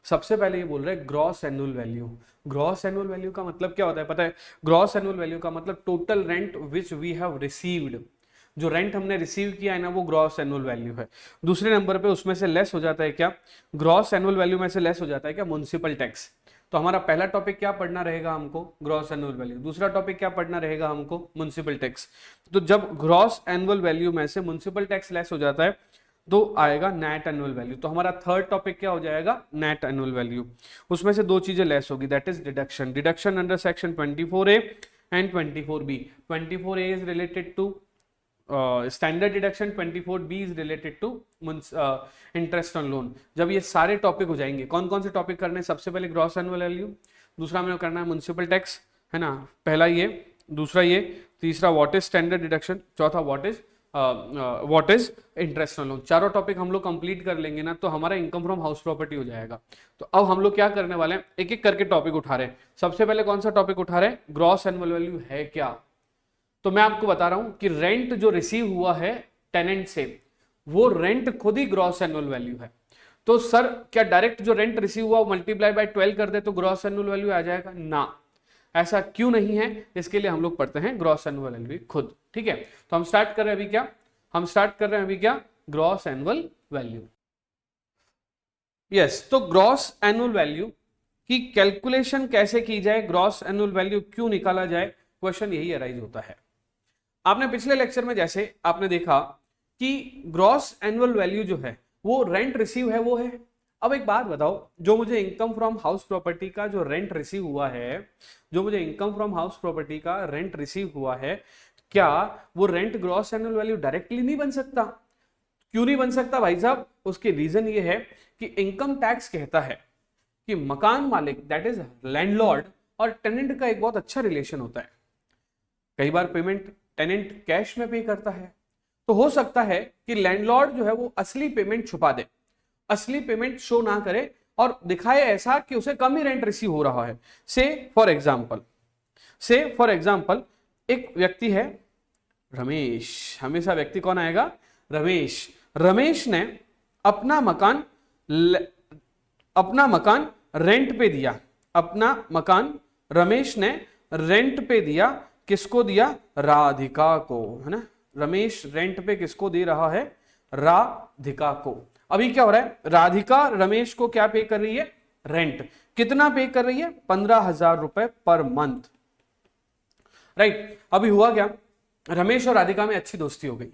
सबसे पहले ये बोल रहे हैं gross annual value. Gross annual value का मतलब क्या होता है पता है? ग्रॉस एनुअल वैल्यू का मतलब total rent which we have received, जो रेंट हमने रिसीव किया है ना, वो ग्रॉस एनुअल वैल्यू है। दूसरे नंबर पे उसमें से लेस हो जाता है क्या? ग्रॉस एनुअल वैल्यू में से लेस हो जाता है क्या? Municipal tax. तो हमारा पहला टॉपिक क्या पढ़ना रहेगा हमको? Gross annual value. दूसरा टॉपिक क्या पढ़ना रहेगा हमको? Municipal tax. तो जब ग्रॉस एनुअल वैल्यू में से म्युनिसिपल टैक्स लेस हो जाता है तो आएगा नेट एनुअल वैल्यू। तो हमारा थर्ड टॉपिक क्या हो जाएगा, नेट एनुअल वैल्यू। उसमें से दो चीजें लेस होगी, that is deduction. Deduction under section 24A and 24B। 24A is related to standard deduction, 24B is related to interest on loan. जब ये सारे टॉपिक हो जाएंगे, कौन कौन से टॉपिक करने हैं, सबसे पहले ग्रॉस एनुअल वैल्यू, दूसरा में करना है म्युनिसिपल टैक्स, है ना, पहला ये, दूसरा ये, तीसरा व्हाट इज स्टैंडर्ड डिडक्शन, चौथा what is interest on loan. चारों टॉपिक हम लोग कंप्लीट कर लेंगे ना, तो हमारा इनकम फ्रॉम हाउस प्रॉपर्टी हो जाएगा। तो अब हम लोग क्या करने वाले हैं, एक एक करके टॉपिक उठा रहे हैं। सबसे पहले कौन सा टॉपिक उठा रहे हैं, ग्रॉस एनुअल वैल्यू है क्या। तो मैं आपको बता रहा हूं कि रेंट जो रिसीव हुआ है टेनेंट से, वो रेंट खुद ही ग्रॉस एनुअल वैल्यू है। तो सर क्या डायरेक्ट जो रेंट रिसीव हुआ मल्टीप्लाई बाय 12 कर दे तो ग्रॉस एनुअल वैल्यू आ जाएगा ना, ऐसा क्यों नहीं है। इसके लिए हम लोग पढ़ते हैं ग्रॉस एनुअल वैल्यू खुद, ठीक है। तो हम स्टार्ट कर रहे हैं अभी क्या, हम स्टार्ट कर रहे हैं अभी क्या, ग्रॉस एनुअल वैल्यू। यस, तो ग्रॉस एनुअल वैल्यू की कैलकुलेशन कैसे की जाए, ग्रॉस एनुअल वैल्यू क्यों निकाला जाए, क्वेश्चन यही अराइज होता है। आपने पिछले लेक्चर में जैसे आपने देखा कि ग्रॉस एनुअल वैल्यू जो है वो रेंट रिसीव है, वो है। अब एक बात बताओ, जो मुझे इनकम फ्रॉम हाउस प्रॉपर्टी का जो रेंट रिसीव हुआ है, जो मुझे इनकम फ्रॉम हाउस प्रॉपर्टी का रेंट रिसीव हुआ है, क्या वो rent gross annual value directly नहीं बन सकता। क्यों नहीं बन सकता भाई साहब, उसके रीजन ये है कि इनकम टैक्स कहता है कि मकान मालिक दैट इज लैंडलॉर्ड और टेनेंट का एक बहुत अच्छा रिलेशन होता है। कई बार पेमेंट टेनेंट कैश में पे करता है, तो हो सकता है कि लैंडलॉर्ड जो है वो असली पेमेंट छुपा दे, असली पेमेंट शो ना करे और दिखाए ऐसा कि उसे कम ही रेंट रिसीव हो रहा है। से फॉर एग्जांपल एक व्यक्ति है रमेश, हमेशा व्यक्ति कौन आएगा, रमेश। रमेश ने अपना मकान रेंट पे दिया, अपना मकान रमेश ने रेंट पे दिया, किसको दिया, राधिका को, है ना। रमेश रेंट पे किसको दे रहा है, राधिका को। अभी क्या हो रहा है, राधिका रमेश को क्या पे कर रही है, रेंट। कितना पे कर रही है, 15,000 रुपए पर मंथ, राइट। अभी हुआ क्या, रमेश और राधिका में अच्छी दोस्ती हो गई।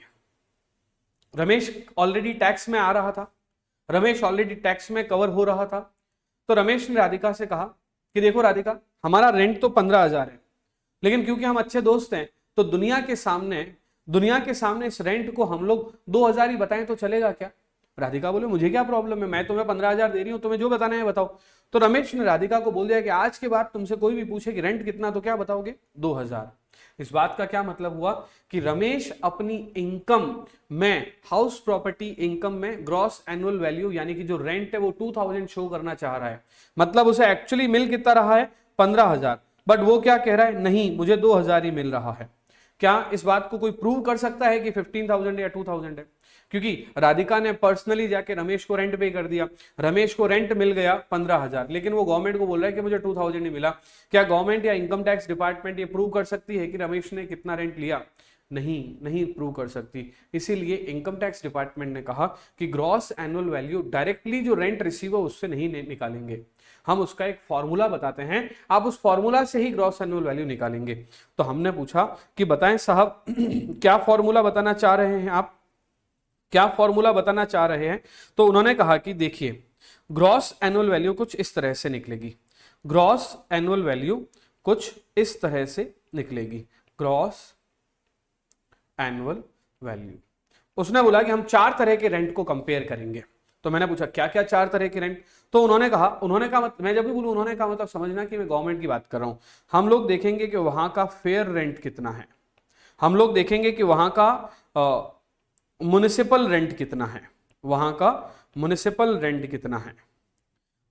रमेश ऑलरेडी टैक्स में आ रहा था, रमेश ऑलरेडी टैक्स में कवर हो रहा था। तो रमेश ने राधिका से कहा कि देखो राधिका, हमारा रेंट तो 15,000 है, लेकिन क्योंकि हम अच्छे दोस्त हैं तो दुनिया के सामने इस रेंट को हम लोग 2,000 ही बताएं तो चलेगा क्या। राधिका बोले मुझे क्या प्रॉब्लम है, मैं तुम्हें 15,000 दे रही हूं, तुम्हें जो बताना है बताओ। तो रमेश ने राधिका को बोल दिया कि आज के बाद तुमसे कोई भी पूछे कि रेंट कितना, तो क्या बताओगे, 2,000। इस बात का क्या मतलब हुआ कि रमेश अपनी इनकम में, हाउस प्रॉपर्टी इनकम में ग्रॉस एनुअल वैल्यू यानी कि जो रेंट है वो 2,000 शो करना चाह रहा है। मतलब उसे एक्चुअली मिल कितना रहा है, 15,000, बट वो क्या कह रहा है, नहीं मुझे 2,000 ही मिल रहा है। क्या इस बात को कोई प्रूव कर सकता है कि 15,000 या 2,000 है, क्योंकि राधिका ने पर्सनली जाके रमेश को रेंट पे कर दिया, रमेश को रेंट मिल गया 15,000, लेकिन वो गवर्नमेंट को बोल रहा है कि मुझे 2,000 ही मिला। क्या गवर्नमेंट या इनकम टैक्स डिपार्टमेंट ये प्रूव कर सकती है कि रमेश ने कितना रेंट लिया, नहीं प्रूव कर सकती। इसीलिए इनकम टैक्स डिपार्टमेंट ने कहा कि ग्रॉस एनुअल वैल्यू डायरेक्टली जो रेंट रिसीव हो उससे नहीं निकालेंगे, हम उसका एक फॉर्मूला बताते हैं, आप उस फॉर्मूला से ही ग्रॉस एनुअल वैल्यू निकालेंगे। तो हमने पूछा कि बताएं साहब क्या फॉर्मूला बताना चाह रहे हैं आप, क्या फॉर्मूला बताना चाह रहे हैं। तो उन्होंने कहा कि देखिए ग्रॉस एनुअल वैल्यू कुछ इस तरह से निकलेगी, ग्रॉस एनुअल वैल्यू कुछ इस तरह से निकलेगी, ग्रॉस एनुअल वैल्यू। उसने बोला कि हम 4 तरह के रेंट को कंपेयर करेंगे। तो मैंने पूछा क्या क्या 4 तरह के रेंट, तो उन्होंने कहा मैं जब भी बोलूं उन्होंने कहा मतलब समझना कि मैं गवर्नमेंट की बात कर रहा हूं। हम लोग देखेंगे कि वहां का फेयर रेंट कितना है, हम लोग देखेंगे कि वहां का म्युनिसिपल रेंट कितना है, वहां का म्युनिसिपल रेंट कितना है,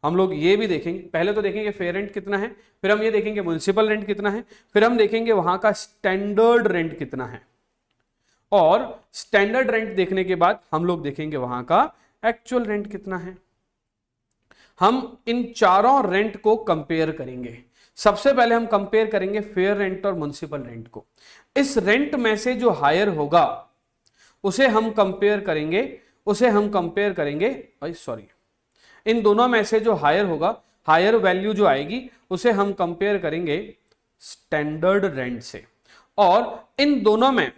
हम लोग ये भी देखेंगे। पहले तो देखेंगे फेयर रेंट कितना है, फिर हम ये देखेंगे म्युनिसिपल रेंट कितना है, फिर हम देखेंगे वहां का स्टैंडर्ड रेंट कितना है, और स्टैंडर्ड रेंट देखने के बाद हम लोग देखेंगे वहां का एक्चुअल रेंट कितना है। हम इन चारों रेंट को कंपेयर करेंगे। सबसे पहले हम कंपेयर करेंगे फेयर रेंट और म्युनिसिपल रेंट को। इस रेंट में से जो हायर होगा उसे हम कंपेयर करेंगे इन दोनों में से जो हायर होगा, हायर वैल्यू जो आएगी उसे हम कंपेयर करेंगे स्टैंडर्ड रेंट से। और इन दोनों में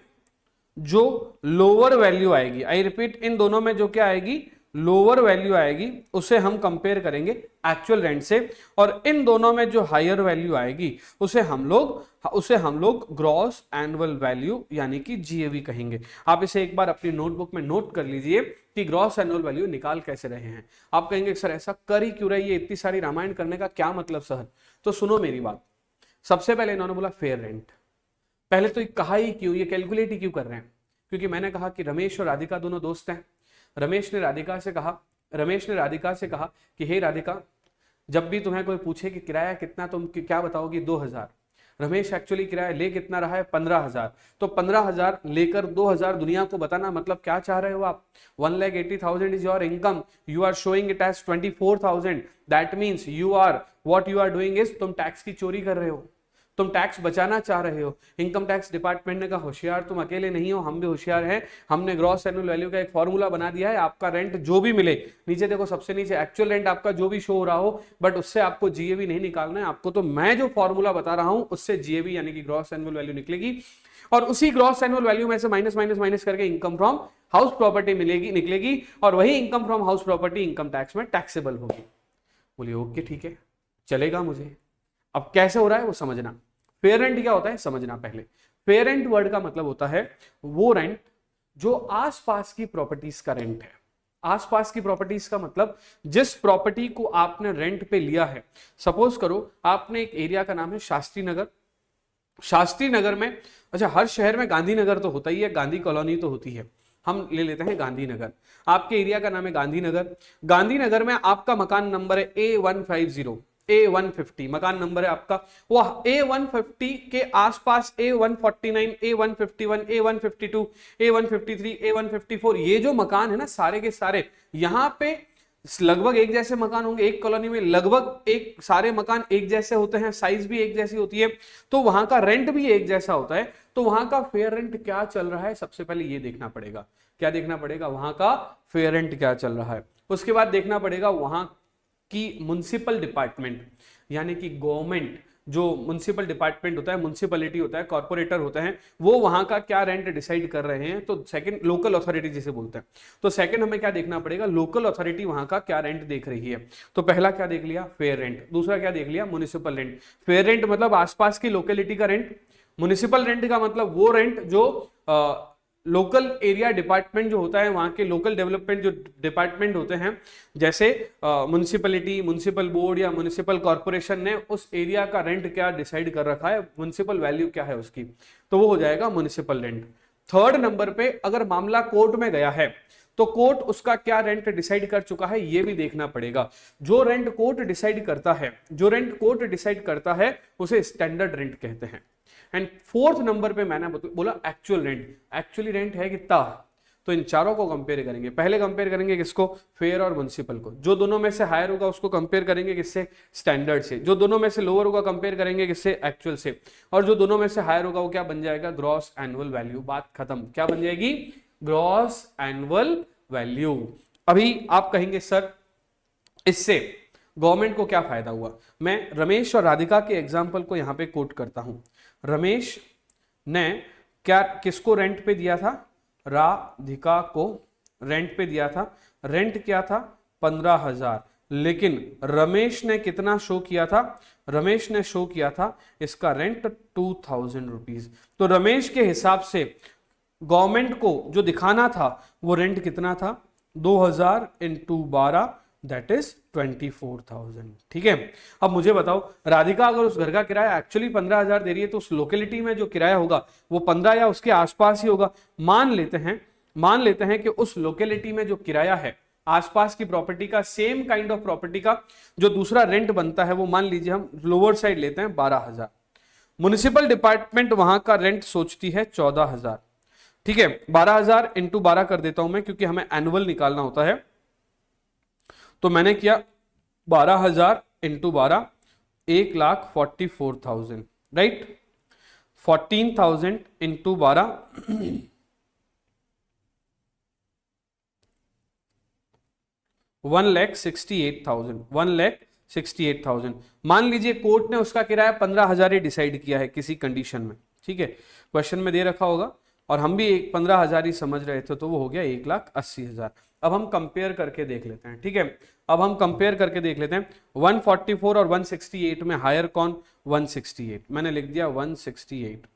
जो लोअर वैल्यू आएगी, आई रिपीट, इन दोनों में जो क्या आएगी, लोअर वैल्यू आएगी, उसे हम कंपेयर करेंगे एक्चुअल रेंट से, और इन दोनों में जो हायर वैल्यू आएगी उसे हम लोग ग्रॉस एनुअल वैल्यू यानी कि जीएवी कहेंगे। आप इसे एक बार अपनी नोटबुक में नोट कर लीजिए कि ग्रॉस एनुअल वैल्यू निकाल कैसे रहे हैं। आप कहेंगे सर ऐसा कर ही क्यों रही है, इतनी सारी रामायण करने का क्या मतलब सर? तो सुनो मेरी बात। सबसे पहले इन्होंने बोला फेयर रेंट, पहले तो कहा ही क्यों, ये कैलकुलेट ही क्यों कर रहे हैं? क्योंकि मैंने कहा कि रमेश और राधिका दोनों दोस्त हैं। रमेश ने राधिका से कहा कि हे राधिका, जब भी तुम्हें कोई पूछे कि किराया कितना, तुम क्या बताओगी? 2000। रमेश एक्चुअली किराया ले कितना रहा है? 15,000। तो 15,000 लेकर 2,000 दुनिया को बताना मतलब क्या चाह रहे हो आप? 1,80,000 is your income, you are showing it as 24,000। That means you are what you are doing is, तुम टैक्स की चोरी कर रहे हो, तुम टैक्स बचाना चाह रहे हो। इनकम टैक्स डिपार्टमेंट ने कहा होशियार तुम अकेले नहीं हो, हम भी होशियार हैं, हमने ग्रॉस एनुअल वैल्यू का एक फॉर्मूला बना दिया है। आपका रेंट जो भी मिले, नीचे देखो सबसे नीचे एक्चुअल रेंट आपका जो भी शो हो रहा हो, बट उससे आपको जीएवी नहीं निकालना है, आपको तो मैं जो फॉर्मूला बता रहा हूं उससे जीएवी यानी कि ग्रॉस एनुअल वैल्यू निकलेगी, और उसी ग्रॉस एनुअल वैल्यू में से माइनस करके इनकम फ्रॉम हाउस प्रॉपर्टी निकलेगी, और वही income from house property income tax में टैक्सेबल होगी। बोलिए ओके ठीक है, चलेगा मुझे। अब कैसे हो रहा है वो समझना। फेयर रेंट क्या होता है समझना पहले। फेयर रेंट वर्ड का मतलब होता है वो रेंट जो आसपास की प्रॉपर्टीज का रेंट है। आसपास की प्रॉपर्टीज का मतलब जिस प्रॉपर्टी को आपने रेंट पे लिया है। सपोज करो आपने एक एरिया का नाम है शास्त्री नगर। शास्त्री नगर में, अच्छा हर शहर में गांधीनगर तो होता ही है, गांधी कॉलोनी तो होती है, हम ले लेते हैं गांधीनगर। आपके एरिया का नाम है गांधीनगर। गांधीनगर में आपका मकान नंबर है A150, A150 मकान नंबर है आपका। वह A150 के आसपास A149, A151, A152, A153, A154 ये जो मकान है ना सारे के सारे, यहाँ पे लगभग एक जैसे मकान होंगे। एक कॉलोनी में लगभग एक सारे मकान एक जैसे होते हैं, साइज भी एक जैसी होती है, तो वहां का रेंट भी एक जैसा होता है। तो वहां का फेयर रेंट क्या चल रहा है सबसे पहले ये देखना पड़ेगा। क्या देखना पड़ेगा? वहां का फेयर रेंट क्या चल रहा है। उसके बाद देखना पड़ेगा वहां कि म्युनिसिपल डिपार्टमेंट यानी कि गवर्नमेंट, जो म्युनिसिपल डिपार्टमेंट होता है, म्युनिसिपैलिटी होता है, कॉर्पोरेटर होते हैं, वो वहां का क्या रेंट डिसाइड कर रहे हैं। तो सेकंड लोकल अथॉरिटी जिसे बोलते हैं। तो सेकंड हमें क्या देखना पड़ेगा? लोकल अथॉरिटी वहां का क्या रेंट देख रही है। तो पहला क्या देख लिया? Fair rent. दूसरा क्या देख लिया? Municipal rent. फेयर रेंट मतलब आसपास की लोकेलिटी का रेंट। म्युनिसिपल रेंट का मतलब वो रेंट जो लोकल एरिया डिपार्टमेंट जो होता है, वहां के लोकल डेवलपमेंट जो डिपार्टमेंट होते हैं, जैसे म्युनिसिपैलिटी, म्युनिसिपल बोर्ड या म्युनिसिपल कॉर्पोरेशन ने उस एरिया का रेंट क्या डिसाइड कर रखा है, म्युनिसिपल वैल्यू क्या है उसकी, तो वो हो जाएगा म्युनिसिपल रेंट। थर्ड नंबर पे अगर मामला कोर्ट में गया है तो कोर्ट उसका क्या रेंट डिसाइड कर चुका है ये भी देखना पड़ेगा। जो रेंट कोर्ट डिसाइड करता है उसे स्टैंडर्ड रेंट कहते हैं। एंड फोर्थ नंबर पे मैंने बोला एक्चुअल रेंट। एक्चुअली रेंट है कितना? तो इन चारों को कंपेयर करेंगे। पहले कंपेयर करेंगे किसको? फेयर और म्युनिसिपल को। जो दोनों में से हायर होगा उसको कंपेयर करेंगे किससे? स्टैंडर्ड से। जो दोनों में से लोअर होगा कंपेयर करेंगे किससे? एक्चुअल से। और जो दोनों में से हायर होगा वो क्या बन जाएगा? Gross annual value. बात खत्म। क्या बन जाएगी? Gross annual value. अभी आप कहेंगे सर इससे गवर्नमेंट को क्या फायदा हुआ? मैं रमेश और राधिका के एग्जाम्पल को यहां पे कोट करता हूं। रमेश ने क्या किसको रेंट पे दिया था? राधिका को रेंट पे दिया था। रेंट क्या था? 15,000। लेकिन रमेश ने कितना शो किया था? रमेश ने शो किया था इसका रेंट 2,000 रुपीज। तो रमेश के हिसाब से गवर्नमेंट को जो दिखाना था वो रेंट कितना था? 2,000 इंटू 12 दैट इज 24,000। ठीक है। अब मुझे बताओ राधिका अगर उस घर का किराया एक्चुअली 15,000 दे रही है तो उस लोकेलिटी में जो किराया होगा वो 15 या उसके आसपास ही होगा। मान लेते हैं कि उस लोकेलिटी में जो किराया है आसपास की प्रॉपर्टी का, सेम काइंड ऑफ प्रॉपर्टी का जो दूसरा रेंट बनता है वो मान लीजिए हम लोअर साइड लेते हैं 12,000। म्युनिसिपल डिपार्टमेंट वहां का रेंट सोचती है 14,000। ठीक है। 12,000 इंटू 12 कर देता हूं मैं क्योंकि हमें एनुअल निकालना होता है। तो मैंने किया 12,000 इंटू 12 1,44,000 राइट। 14,000 इंटू 12 1,68,000। 1,68,000। मान लीजिए कोर्ट ने उसका किराया 15,000 ही डिसाइड किया है किसी कंडीशन में। ठीक है। क्वेश्चन में दे रखा होगा और हम भी 15,000 ही समझ रहे थे, तो वो हो गया 1,80,000। अब हम कंपेयर करके देख लेते हैं, ठीक है। अब हम कंपेयर करके देख लेते हैं 144 और 168 में हायर कौन? 168, मैंने लिख दिया 168।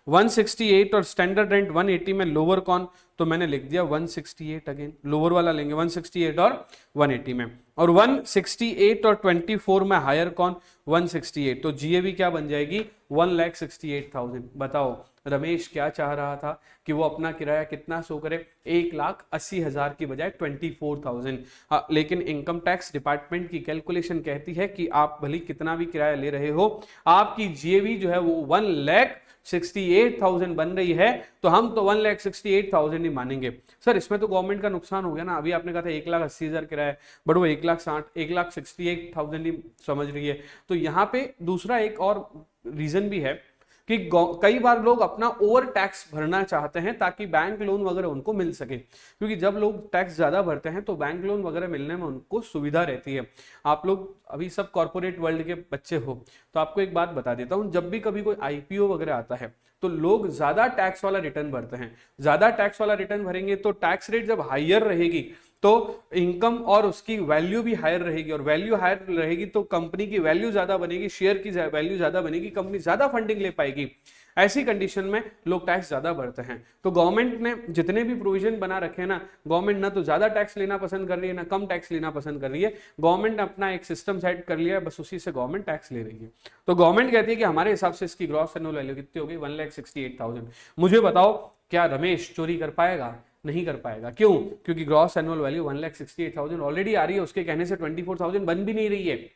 168 और स्टैंडर्ड रेंट 180 में लोअर कौन? तो मैंने लिख दिया 168, अगेन लोअर वाला लेंगे 168 और 180 में। और 168 और 24 में हायर कौन? 168, तो जीएवी क्या बन जाएगी? 1,68,000। बताओ रमेश क्या चाह रहा था कि वो अपना किराया कितना शो करे? 1,80,000 की बजाय 24,000। लेकिन इनकम टैक्स डिपार्टमेंट की कैलकुलेशन कहती है कि आप भले कितना भी किराया ले रहे हो, आपकी जीएवी जो है वो 1,68,000 बन रही है, तो हम तो 1,68,000 ही मानेंगे। सर इसमें तो गवर्नमेंट का नुकसान हो गया ना, अभी आपने कहा था 1,80,000 किराया, बट वो 1,68,000 ही समझ रही है। तो यहाँ पे दूसरा एक और रीजन भी है कि कई बार लोग अपना ओवर टैक्स भरना चाहते हैं ताकि बैंक लोन वगैरह उनको मिल सके, क्योंकि जब लोग टैक्स ज्यादा भरते हैं तो बैंक लोन वगैरह मिलने में उनको सुविधा रहती है। आप लोग अभी सब कॉर्पोरेट वर्ल्ड के बच्चे हो, तो आपको एक बात बता देता हूं, जब भी कभी कोई आईपीओ वगैरह आता है तो लोग ज्यादा टैक्स वाला रिटर्न भरते हैं। ज्यादा टैक्स वाला रिटर्न भरेंगे तो टैक्स रेट जब हायर रहेगी तो इनकम और उसकी वैल्यू भी हायर रहेगी, और वैल्यू हायर रहेगी तो कंपनी की वैल्यू ज्यादा बनेगी, शेयर की वैल्यू ज्यादा बनेगी, कंपनी ज्यादा फंडिंग ले पाएगी। ऐसी कंडीशन में लोग टैक्स ज्यादा भरते हैं। तो गवर्नमेंट ने जितने भी प्रोविजन बना रखे हैं ना, गवर्नमेंट ना तो ज्यादा टैक्स लेना पसंद कर रही है ना कम टैक्स लेना पसंद कर रही है। गवर्नमेंट ने अपना एक सिस्टम सेट कर लिया है, बस उसी से गवर्नमेंट टैक्स ले रही है। तो गवर्नमेंट कहती है कि हमारे हिसाब से इसकी ग्रॉस एनुअल वैल्यू कितनी होगी? 1,68,000। मुझे बताओ क्या रमेश चोरी कर पाएगा? नहीं कर पाएगा। क्यों? क्योंकि ग्रॉस एनुअल वैल्यू 1,68,000 ऑलरेडी आ रही है, उसके कहने से 24,000 बन भी नहीं रही है।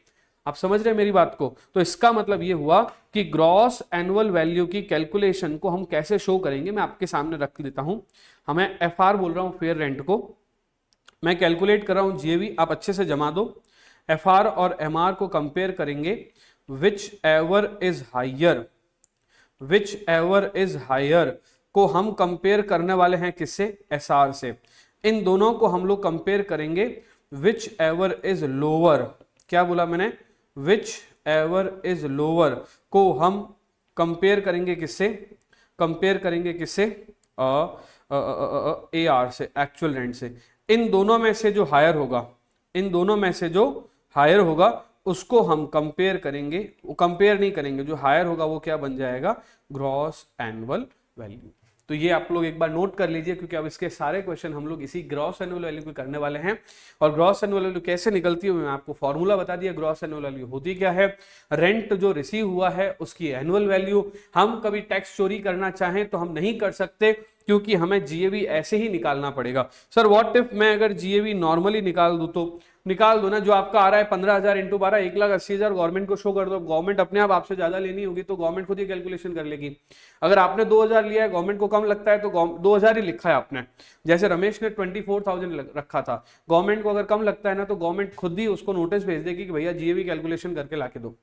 आप समझ रहे हैं मेरी बात को? तो इसका मतलब ये हुआ कि ग्रॉस एनुअल वैल्यू की कैलकुलेशन को हम कैसे शो करेंगे, मैं आपके सामने रख देता हूं। हमें एफआर बोल रहा हूं, फेयर रेंट को मैं कैलकुलेट कर रहा हूं, जीएवी आप अच्छे से जमा दो। एफआर और एमआर को कंपेयर करेंगे, विच एवर इज हायर को हम कंपेयर करने वाले हैं किससे? एसआर से। इन दोनों को हम लोग कंपेयर करेंगे, विच एवर इज लोअर, क्या बोला मैंने? विच एवर इज लोअर को हम कंपेयर करेंगे किससे? कंपेयर करेंगे किससे? एआर से, एक्चुअल रेंट से। इन दोनों में से जो हायर होगा, इन दोनों में से जो हायर होगा उसको हम कंपेयर करेंगे, वो कंपेयर नहीं करेंगे, जो हायर होगा वो क्या बन जाएगा? Gross annual value. तो ये आप लोग एक बार नोट कर लीजिए, क्योंकि अब इसके सारे क्वेश्चन हम लोग इसी ग्रॉस एनुअल वैल्यू को करने वाले हैं। और ग्रॉस एनुअल वैल्यू कैसे निकलती है मैं आपको फॉर्मूला बता दिया। ग्रॉस एनुअल वैल्यू होती क्या है? रेंट जो रिसीव हुआ है उसकी एनुअल वैल्यू। हम कभी टैक्स चोरी करना चाहें तो हम नहीं कर सकते, क्योंकि हमें जीएवी ऐसे ही निकालना पड़ेगा। सर व्हाट इफ मैं अगर जीएवी नॉर्मली निकाल दूं? तो निकाल दो ना, जो आपका आ रहा है 15,000 इंटू 12 1,80,000 गवर्नमेंट को शो कर दो। गवर्नमेंट अपने आप आपसे ज्यादा लेनी होगी तो गवर्नमेंट खुद ही कैलकुलेशन कर लेगी। अगर आपने 2,000 लिया है, गवर्नमेंट को कम लगता है तो 2,000 ही लिखा है आपने। जैसे रमेश ने 24,000 रखा था, गवर्नमेंट को अगर कम लगता है ना तो गवर्नमेंट खुद ही उसको नोटिस भेज देगी कि भैया जीएवी कैलकुलेशन करके लाके दो,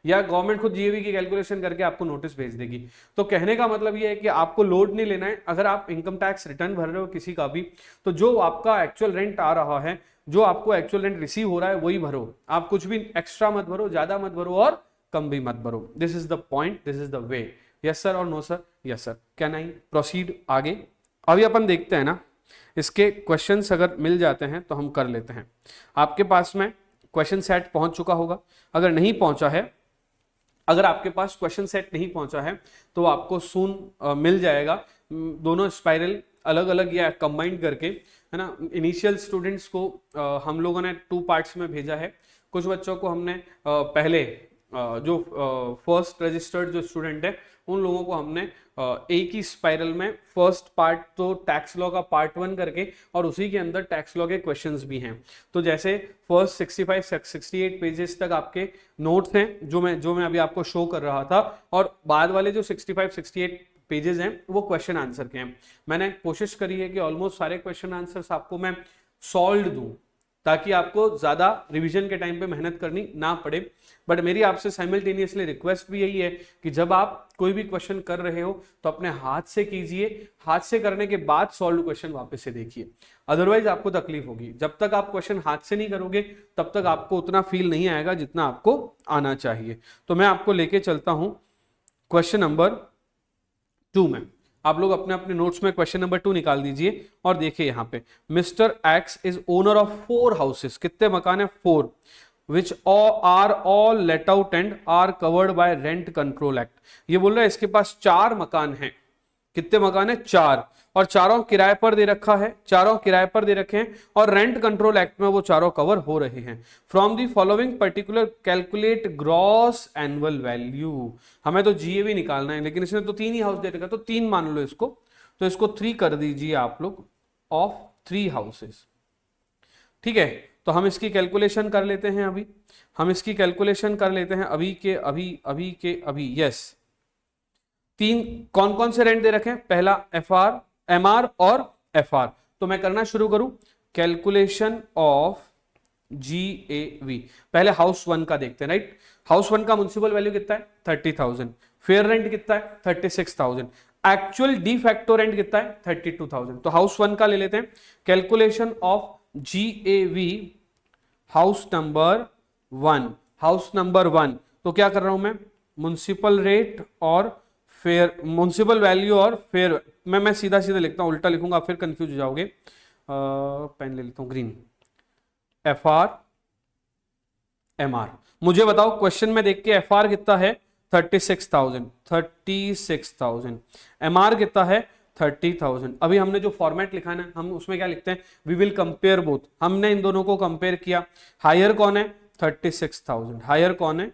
या गवर्नमेंट खुद जीएवी की कैलकुलेशन करके आपको नोटिस भेज देगी। तो कहने का मतलब ये है कि आपको लोड नहीं लेना है। अगर आप इनकम टैक्स रिटर्न भर रहे हो किसी का भी, तो जो आपका एक्चुअल रेंट आ रहा है, जो आपको एक्चुअल रेंट रिसीव हो रहा है वही भरो। आप कुछ भी एक्स्ट्रा मत भरो, ज्यादा मत भरो और कम भी मत भरो। This is the point, this is the way. Yes sir और no sir? Yes sir. Can I proceed आगे? अभी अपन देखते हैं ना, इसके क्वेश्चंस अगर मिल जाते हैं तो हम कर लेते हैं। आपके पास में क्वेश्चन सेट पहुंच चुका होगा। अगर नहीं पहुंचा है, अगर आपके पास क्वेश्चन सेट नहीं पहुंचा है तो आपको सून मिल जाएगा। दोनों स्पाइरल अलग अलग या कंबाइंड करके, है ना। इनिशियल स्टूडेंट्स को हम लोगों ने 2 पार्ट्स में भेजा है। कुछ बच्चों को हमने पहले जो फर्स्ट रजिस्टर्ड जो स्टूडेंट है उन लोगों को हमने एक ही स्पाइरल में फर्स्ट पार्ट तो टैक्स लॉ का पार्ट 1 करके, और उसी के अंदर टैक्स लॉ के क्वेश्चंस भी हैं। तो जैसे फर्स्ट 65-68 पेजेस तक आपके नोट्स हैं जो मैं अभी आपको शो कर रहा था, और बाद वाले जो 65-68 पेजेस हैं वो क्वेश्चन आंसर के हैं। मैंने कोशिश करी है कि ऑलमोस्ट सारे क्वेश्चन आंसर्स आपको मैं सॉल्व दूं, ताकि आपको ज्यादा रिवीजन के टाइम पे मेहनत करनी ना पड़े। बट मेरी आपसे साइमल्टेनियसली रिक्वेस्ट भी यही है कि जब आप कोई भी क्वेश्चन कर रहे हो तो अपने हाथ से कीजिए, हाथ से करने के बाद सॉल्व क्वेश्चन वापस से देखिए, अदरवाइज आपको तकलीफ होगी। जब तक आप क्वेश्चन हाथ से नहीं करोगे तब तक आपको उतना फील नहीं आएगा जितना आपको आना चाहिए। तो मैं आपको लेके चलता हूं क्वेश्चन नंबर 2 में। आप लोग अपने अपने नोट्स में क्वेश्चन नंबर 2 निकाल दीजिए और देखिए यहाँ पे mister X is owner of 4 houses, कितने मकान है 4, which are all let out and are covered by rent control act. ये बोल रहा है इसके पास 4 मकान हैं, कितने मकान है 4, और चारों किराए पर दे रखा है, चारों किराए पर दे रखे हैं और रेंट कंट्रोल एक्ट में वो चारों कवर हो रहे हैं। From the following particular calculate gross annual value. हमें तो जीएवी निकालना है, लेकिन इसने तो 3 ही हाउस दे रखा, तो 3 मान लो इसको, तो इसको 3 कर दीजिए आप लोग, ऑफ 3 हाउसेस। ठीक है, तो हम इसकी कैलकुलेशन कर लेते हैं अभी, हम इसकी कैलकुलेशन कर लेते हैं अभी के अभी। यस, 3 कौन कौन से रेंट दे रखे हैं, पहला एफआर, एमआर और एफआर। तो मैं करना शुरू करूं, कैलकुलेशन ऑफ जीएवी। पहले हाउस 1 का देखते हैं, राइट। हाउस 1 का म्युनिसिपल वैल्यू कितना है 30,000, फेयर रेंट कितना है 36,000, एक्चुअल डी फैक्टो रेंट कितना है 32,000। तो हाउस 1 का ले लेते हैं, calculation of GAV house number 1, house number 1। तो क्या कर रहा हूं मैं, म्युनिसिपल रेट और फेयर, म्युनिसिपल वैल्यू और फेयर, मैं सीधा सीधा लिखता हूं, उल्टा लिखूंगा फिर कंफ्यूज हो जाओगे। पेन ले लेता हूं green, F R M R. मुझे बताओ क्वेश्चन में देख के एफ आर कितना है 36,000, एम आर कितना है 30,000। अभी हमने जो फॉर्मेट लिखा है ना, हम उसमें क्या लिखते हैं, वी विल कंपेयर बोथ। हमने इन दोनों को कंपेयर किया, हायर कौन है 36,000, हायर कौन है,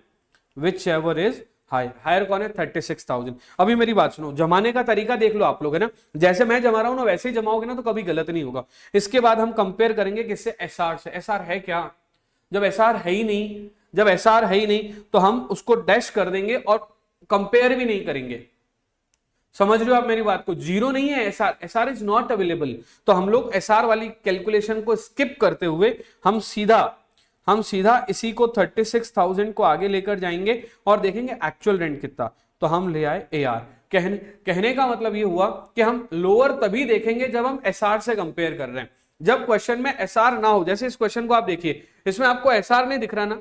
विच एवर इज हायर कौन है 36,000। अभी मेरी बात सुनो, जमाने का तरीका देख लो आप लोग, है ना, जैसे मैं जमा रहा हूं ना वैसे ही जमाओगे ना तो कभी गलत नहीं होगा। इसके बाद हम कंपेयर करेंगे किससे, एसआर से। एसआर है क्या, जब एसआर है ही नहीं, जब एसआर है ही नहीं तो हम उसको डैश कर देंगे और कंपेयर भी नहीं करेंगे। समझ रहे हो आप मेरी बात को, जीरो नहीं है SR, SR is not available. तो हम लोग एसआर वाली कैलकुलेशन को स्किप करते हुए हम सीधा इसी को 36,000 को आगे लेकर जाएंगे और देखेंगे एक्चुअल रेंट कितना। तो हम ले आए एआर। कहने का मतलब ये हुआ कि हम लोअर तभी देखेंगे जब हम एसआर से कंपेयर कर रहे हैं, जब क्वेश्चन में एसआर ना हो। जैसे इस क्वेश्चन को आप देखिए, इसमें आपको एसआर नहीं दिख रहा ना,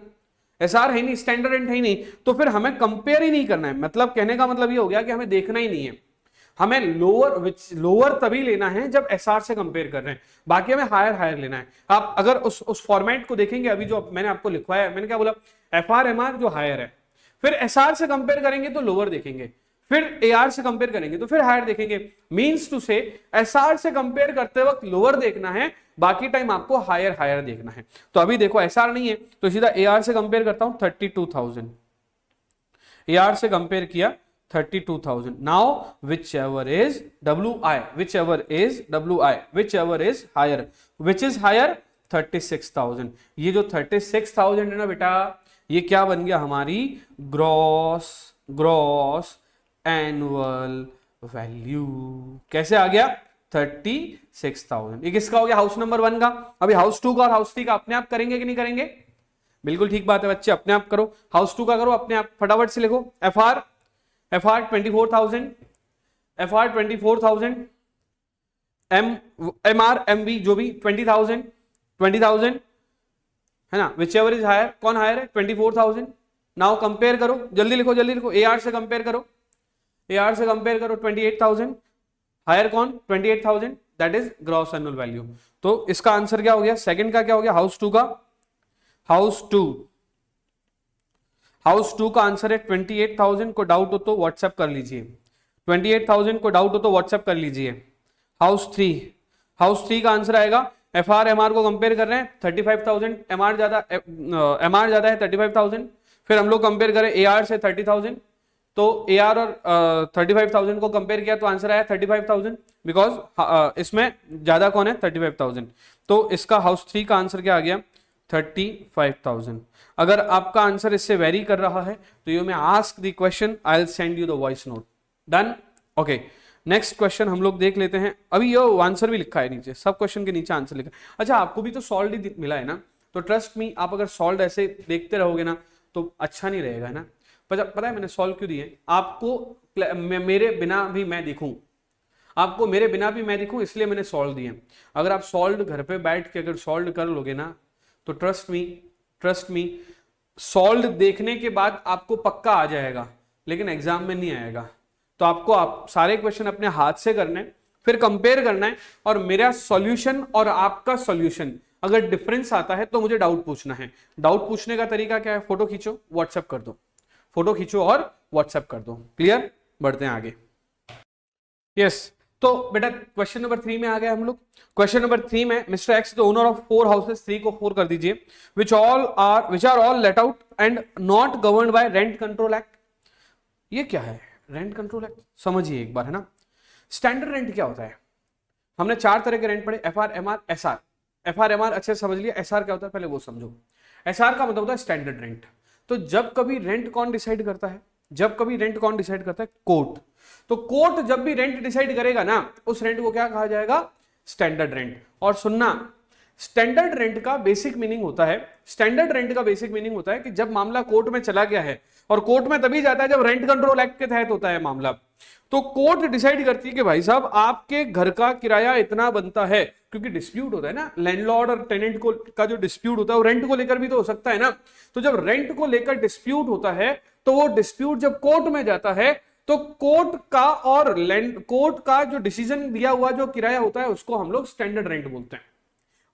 एसआर है नहीं, स्टैंडर्ड रेंट है नहीं, तो फिर हमें कंपेयर ही नहीं करना है। मतलब कहने का मतलब ये हो गया कि हमें देखना ही नहीं है, हमें लोअर तभी लेना है जब एसआर से कंपेयर कर रहे हैं, बाकी हमें हायर लेना है। आप अगर उस फॉर्मेट को देखेंगे, अभी जो मैंने आपको लिखवाया है, मैंने क्या बोला, एफआर एमआर जो हायर है, फिर एसआर से कंपेयर करेंगे तो लोअर देखेंगे, फिर एआर से कंपेयर करेंगे तो फिर हायर देखेंगे। मींस टू से एसआर से कंपेयर करते वक्त लोअर देखना है, बाकी टाइम आपको हायर देखना है। तो अभी देखो एसआर नहीं है तो सीधा एआर से कंपेयर करता हूं 32,000, एआर से कंपेयर किया 32,000। Now whichever is WI, whichever is higher, which is higher 36,000। ये जो 36,000 है ना बेटा, ये क्या बन गया हमारी ग्रॉस एनुअल वैल्यू। कैसे आ गया 36,000। ये किसका हो गया, हाउस नंबर 1 का। अभी हाउस 2 का और हाउस 3 का अपने आप करेंगे कि नहीं करेंगे, बिल्कुल ठीक बात है बच्चे, अपने आप करो। हाउस 2 का करो अपने आप, फटाफट से लिखो, एफआर 24,000, एफआर 24,000, एमआर एमबी जो भी 20,000 है ना, विच एवर इज हायर। कौन हायर है 24,000। नाउ कंपेयर करो, जल्दी लिखो, एआर से कंपेयर करो, एआर से कंपेयर करो 28,000, हायर कौन 28,000, that is gross annual value. तो इसका आंसर क्या हो गया, सेकंड का क्या हो गया, हाउस 2 का, हाउस 2 का आंसर है 28,000। को डाउट हो तो व्हाट्सएप कर लीजिए, 28,000 को डाउट हो तो व्हाट्सएप कर लीजिए। हाउस 3 का आंसर आएगा, एफआर एमआर को कंपेयर कर रहे हैं 35,000, एमआर ज्यादा है 35,000। फिर हम लोग कंपेयर करें एआर से 30,000, तो एआर और 35,000 को कंपेयर किया तो आंसर आया 35,000, बिकॉज इसमें ज्यादा कौन है 35,000। तो इसका हाउस 3 का आंसर क्या आ गया 35,000। अगर आपका आंसर इससे वेरी कर रहा है तो you may ask the question, I will send you the voice note. Done, okay. Next question हम लोग देख लेते हैं। अभी ये आंसर भी लिखा है नीचे, सब क्वेश्चन के नीचे आंसर लिखा है। अच्छा, आपको भी तो सॉल्व ही मिला है ना, तो ट्रस्ट मी, आप अगर सॉल्व ऐसे देखते रहोगे ना तो अच्छा नहीं रहेगा, है ना। पता है मैंने सॉल्व क्यों दिए आपको, मेरे बिना भी मैं दिखूं, आपको मेरे बिना भी मैं दिखूं, इसलिए मैंने सॉल्व दिए। अगर आप सॉल्व घर पे बैठ के अगर सॉल्व कर लोगे ना तो ट्रस्ट मी सॉल्व देखने के बाद आपको पक्का आ जाएगा, लेकिन एग्जाम में नहीं आएगा। तो आपको आप सारे क्वेश्चन अपने हाथ से करने हैं, फिर कंपेयर करना है, और मेरा सॉल्यूशन और आपका सॉल्यूशन अगर डिफरेंस आता है तो मुझे डाउट पूछना है। डाउट पूछने का तरीका क्या है? फोटो खींचो, व्हाट्सएप कर दो, फोटो खींचो और व्हाट्सएप कर दो। क्लियर? बढ़ते हैं आगे। यस, तो बेटा क्वेश्चन नंबर 3 में आ गए हम लोग। क्वेश्चन नंबर 3 में mister X the owner of 4 houses, 3 को 4 कर दीजिए, which are all let out and not governed by rent control act. ये क्या है रेंट कंट्रोल एक्ट? समझिए एक बार, है ना। स्टैंडर्ड रेंट क्या होता है? हमने 4 तरह के रेंट पढ़े, FR, MR, SR। FR MR अच्छे से समझ लिया, SR क्या होता है पहले वो समझो। SR का मतलब होता है स्टैंडर्ड रेंट। तो जब कभी रेंट कौन डिसाइड करता है? जब कभी रेंट कौन डिसाइड करता है? कोर्ट। तो कोर्ट जब भी रेंट डिसाइड करेगा ना, उस रेंट को क्या कहा जाएगा? Standard rent. और सुनना, स्टैंडर्ड रेंट का बेसिक मीनिंग होता है, स्टैंडर्ड रेंट का बेसिक मीनिंग होता है कि जब मामला कोर्ट में चला गया है, और कोर्ट में तभी जाता है जब रेंट कंट्रोल एक्ट के तहत होता है मामला, तो कोर्ट डिसाइड करती है कि भाई साहब आपके घर का किराया इतना बनता है, क्योंकि डिस्प्यूट होता है ना, लैंडलॉर्ड और टेनेंट को का जो डिस्प्यूट होता है वो रेंट को लेकर भी तो हो सकता है ना। तो जब रेंट को लेकर डिस्प्यूट होता है, तो वो डिस्प्यूट जब कोर्ट में जाता है, तो कोर्ट का और कोर्ट का जो डिसीजन दिया हुआ जो किराया होता है उसको हम लोग स्टैंडर्ड रेंट बोलते हैं।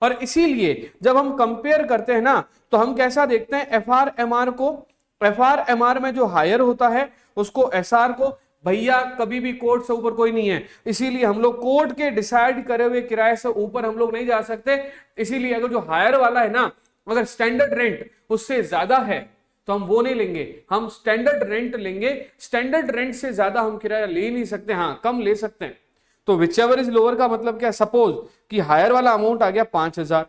और इसीलिए जब हम कंपेयर करते हैं ना, तो हम कैसा देखते हैं? FR MR को, FR MR में जो हायर होता है उसको SR को, भैया कभी भी कोर्ट से ऊपर कोई नहीं है, इसीलिए हम लोग कोर्ट के डिसाइड करे हुए किराए से ऊपर हम लोग नहीं जा सकते। इसीलिए अगर जो हायर वाला है ना, अगर स्टैंडर्ड रेंट उससे ज्यादा है तो हम वो नहीं लेंगे, हम स्टैंडर्ड रेंट लेंगे। स्टैंडर्ड रेंट से ज्यादा हम किराया ले नहीं सकते, हाँ कम ले सकते हैं। तो विच एवर इज लोअर का मतलब क्या? सपोज कि हायर वाला अमाउंट आ गया 5000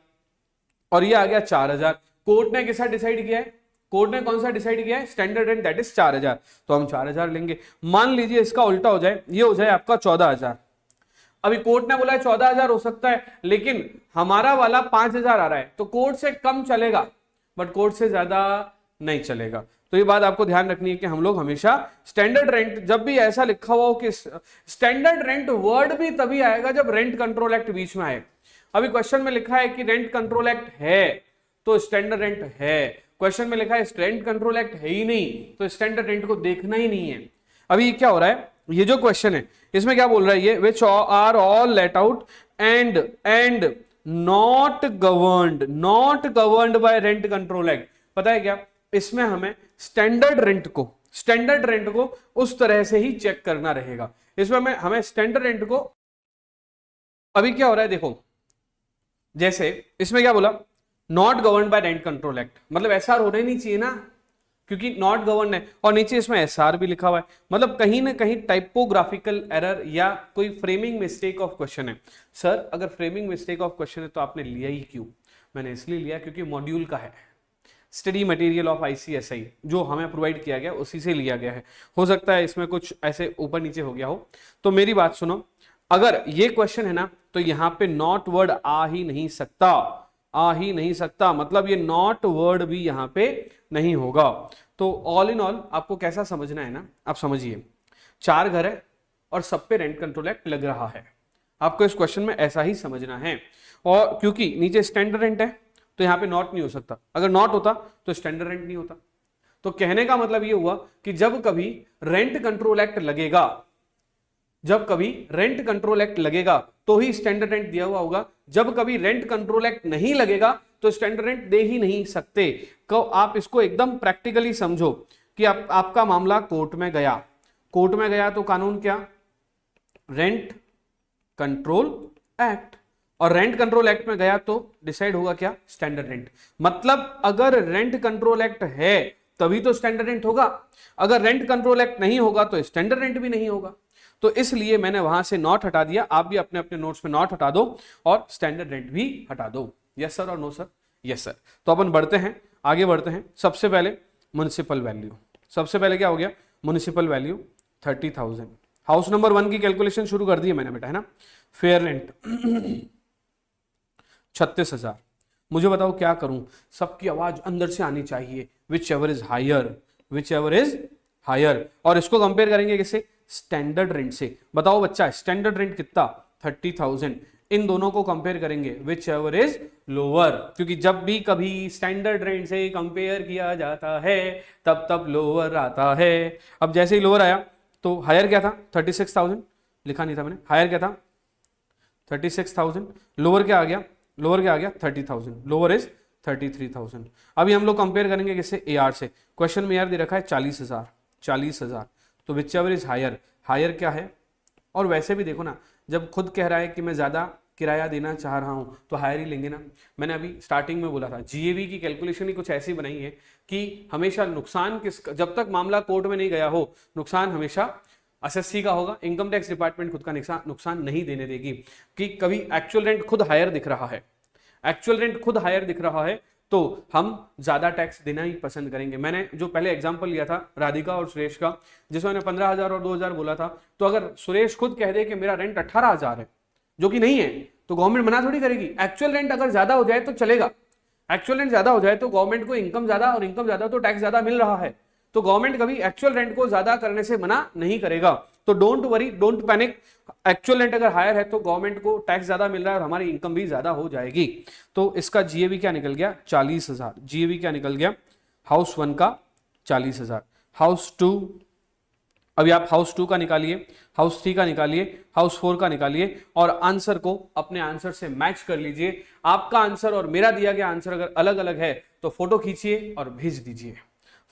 और ये आ गया 4000। कोर्ट ने कैसा डिसाइड किया है? कोर्ट ने कौन सा डिसाइड किया है? स्टैंडर्ड रेंट, दैट इज 4000, तो हम 4000 लेंगे। मान लीजिए इसका उल्टा हो जाए, ये हो जाए आपका 14000। अभी कोर्ट ने बोला है 14000 हो सकता है, लेकिन हमारा वाला 5000 आ रहा है, तो कोर्ट से कम चलेगा बट कोर्ट से ज्यादा नहीं चलेगा। तो ये बात आपको ध्यान रखनी है कि हम लोग हमेशा स्टैंडर्ड रेंट, जब भी ऐसा लिखा हुआ हो कि स्टैंडर्ड रेंट वर्ड भी तभी आएगा जब रेंट कंट्रोल एक्ट बीच में आए। अभी क्वेश्चन में लिखा है कि रेंट कंट्रोल एक्ट है तो स्टैंडर्ड रेंट है, क्वेश्चन में लिखा है रेंट कंट्रोल एक्ट है ही नहीं तो स्टैंडर्ड रेंट को देखना ही नहीं है। अभी क्या हो रहा है, ये जो क्वेश्चन है इसमें क्या बोल रहा है ये? Which are all let out and not governed by rent control act. पता है क्या, इसमें हमें स्टैंडर्ड रेंट को उस तरह से ही चेक करना रहेगा। इसमें हमें स्टैंडर्ड रेंट को, अभी क्या हो रहा है देखो, जैसे इसमें क्या बोला? Not governed by rent control act, मतलब एसआर होना ही नहीं चाहिए ना, क्योंकि नॉट गवर्न है, और नीचे इसमें एसआर भी लिखा हुआ है, मतलब कहीं ना कहीं टाइपोग्राफिकल एरर या कोई फ्रेमिंग मिस्टेक ऑफ क्वेश्चन है। सर अगर फ्रेमिंग मिस्टेक ऑफ क्वेश्चन है तो आपने लिया ही क्यों? मैंने इसलिए लिया क्योंकि मॉड्यूल का है, स्टडी मटेरियल ऑफ ICSI जो हमें प्रोवाइड किया गया उसी से लिया गया है। हो सकता है इसमें कुछ ऐसे ऊपर नीचे हो गया हो। तो मेरी बात सुनो, अगर ये क्वेश्चन है ना तो यहां पे नॉट वर्ड आ ही नहीं सकता, मतलब ये नॉट वर्ड भी यहां पे नहीं होगा। तो ऑल इन ऑल आपको कैसा समझना है ना, आप समझिए 4 घर है और सब पे रेंट कंट्रोल एक्ट लग रहा है, आपको इस क्वेश्चन में ऐसा ही समझना है। और क्योंकि नीचे स्टैंडर्ड रेंट है तो यहां पे नॉट नहीं हो सकता, अगर नॉट होता तो स्टैंडर्ड रेंट नहीं होता। तो कहने का मतलब ये हुआ कि जब कभी रेंट कंट्रोल एक्ट लगेगा तो ही स्टैंडर्ड रेंट दिया हुआ होगा, जब कभी रेंट कंट्रोल एक्ट नहीं लगेगा तो स्टैंडर्ड रेंट दे ही नहीं सकते। तो आप इसको एकदम प्रैक्टिकली समझो कि आपका मामला कोर्ट में गया तो कानून क्या? रेंट कंट्रोल एक्ट, और रेंट कंट्रोल एक्ट में गया तो डिसाइड होगा क्या? Standard rent. मतलब अगर रेंट कंट्रोल एक्ट है तभी तो स्टैंडर्ड रेंट होगा, अगर रेंट कंट्रोल एक्ट नहीं होगा तो स्टैंडर्ड रेंट भी नहीं होगा। तो इसलिए मैंने वहां से नॉट हटा दिया, आप भी अपने अपने नोट्स में नॉट हटा दो और स्टैंडर्ड रेंट भी हटा दो। यस सर और नो सर? Yes sir. तो अपन आगे बढ़ते हैं। सबसे पहले म्युनिसिपल वैल्यू, सबसे पहले क्या हो गया? Municipal value 30,000। हाउस नंबर 1 की कैलकुलेशन शुरू कर दी है मैंने बेटा, है ना। Fair rent 36,000। मुझे बताओ क्या करूं? सबकी आवाज अंदर से आनी चाहिए, विच एवर इज हायर, और इसको कंपेयर करेंगे किससे? स्टैंडर्ड रेंट से। बताओ बच्चा स्टैंडर्ड रेंट कितना? 30,000। इन दोनों को कंपेयर करेंगे, विच एवर इज लोअर, क्योंकि जब भी कभी स्टैंडर्ड रेंट से कंपेयर किया जाता है तब लोअर आता है। अब जैसे ही लोअर आया तो हायर क्या था 36,000, लिखा नहीं था मैंने, हायर क्या था 36,000, लोअर क्या आ गया, लोअर क्या आ गया 30,000, लोअर इज 33,000। अभी हम लोग कंपेयर करेंगे किससे, एआर से। क्वेश्चन में यार दे रखा है 40,000, 40,000, तो whichever is higher, higher क्या है। और वैसे भी देखो ना, जब खुद कह रहा है कि मैं ज्यादा किराया देना चाह रहा हूं तो हायर ही लेंगे ना। मैंने अभी स्टार्टिंग में बोला था जीएवी की कैलकुलेशन ही कुछ ऐसी बनाई है कि हमेशा नुकसान जब तक मामला कोर्ट में नहीं गया हो, नुकसान हमेशा एसएससी का होगा। इनकम टैक्स डिपार्टमेंट खुद का नुकसान नहीं देने देगी कि कभी एक्चुअल रेंट खुद हायर दिख रहा है, एक्चुअल रेंट खुद हायर दिख रहा है तो हम ज्यादा टैक्स देना ही पसंद करेंगे। मैंने जो पहले एग्जांपल लिया था राधिका और सुरेश का, जिसमें मैंने 15,000 और 2,000 बोला था, तो अगर सुरेश खुद कह दे कि मेरा रेंट 18,000 है, जो कि नहीं है, तो गवर्नमेंट मना थोड़ी करेगी। एक्चुअल रेंट अगर ज्यादा हो जाए तो चलेगा, एक्चुअल रेंट ज्यादा हो जाए तो गवर्नमेंट को इनकम ज्यादा, और इनकम ज्यादा तो टैक्स ज्यादा मिल रहा है, तो गवर्नमेंट कभी एक्चुअल रेंट को ज्यादा करने से मना नहीं करेगा। तो don't worry, don't panic, actual rent अगर हायर है तो गवर्नमेंट को टैक्स ज्यादा मिल रहा है और हमारी इनकम भी ज्यादा हो जाएगी। तो इसका जीएवी क्या निकल गया 40,000, जीएवी क्या निकल गया हाउस 1 का 40,000, हाउस 2, अभी आप हाउस 2 का निकालिए, हाउस 3 का निकालिए, हाउस 4 का निकालिए और आंसर को अपने आंसर से मैच कर लीजिए। आपका आंसर और मेरा दिया गया आंसर अगर अलग अलग है तो फोटो खींचिए और भेज दीजिए,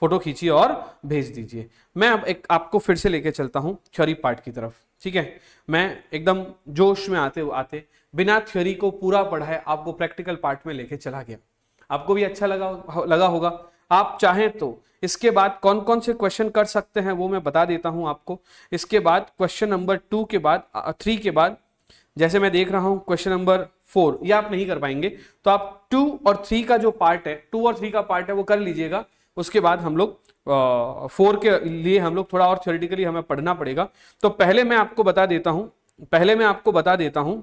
फोटो खींचिए और भेज दीजिए। मैं अब एक आपको फिर से लेके चलता हूं थ्योरी पार्ट की तरफ, ठीक है। मैं एकदम जोश में आते आते बिना थ्योरी को पूरा पढ़ाए आपको प्रैक्टिकल पार्ट में लेके चला गया। आपको भी अच्छा लगा होगा। आप चाहें तो इसके बाद कौन कौन से क्वेश्चन कर सकते हैं वो मैं बता देता हूं आपको। इसके बाद क्वेश्चन नंबर 2 के बाद 3 के बाद, जैसे मैं देख रहा हूं क्वेश्चन नंबर 4 ये आप नहीं कर पाएंगे, तो आप 2 और 3 का जो पार्ट है, 2 और 3 का पार्ट है वो कर लीजिएगा। उसके बाद हम लोग 4 के लिए हम लोग थोड़ा और थ्योरेटिकली हमें पढ़ना पड़ेगा। तो पहले मैं आपको बता देता हूं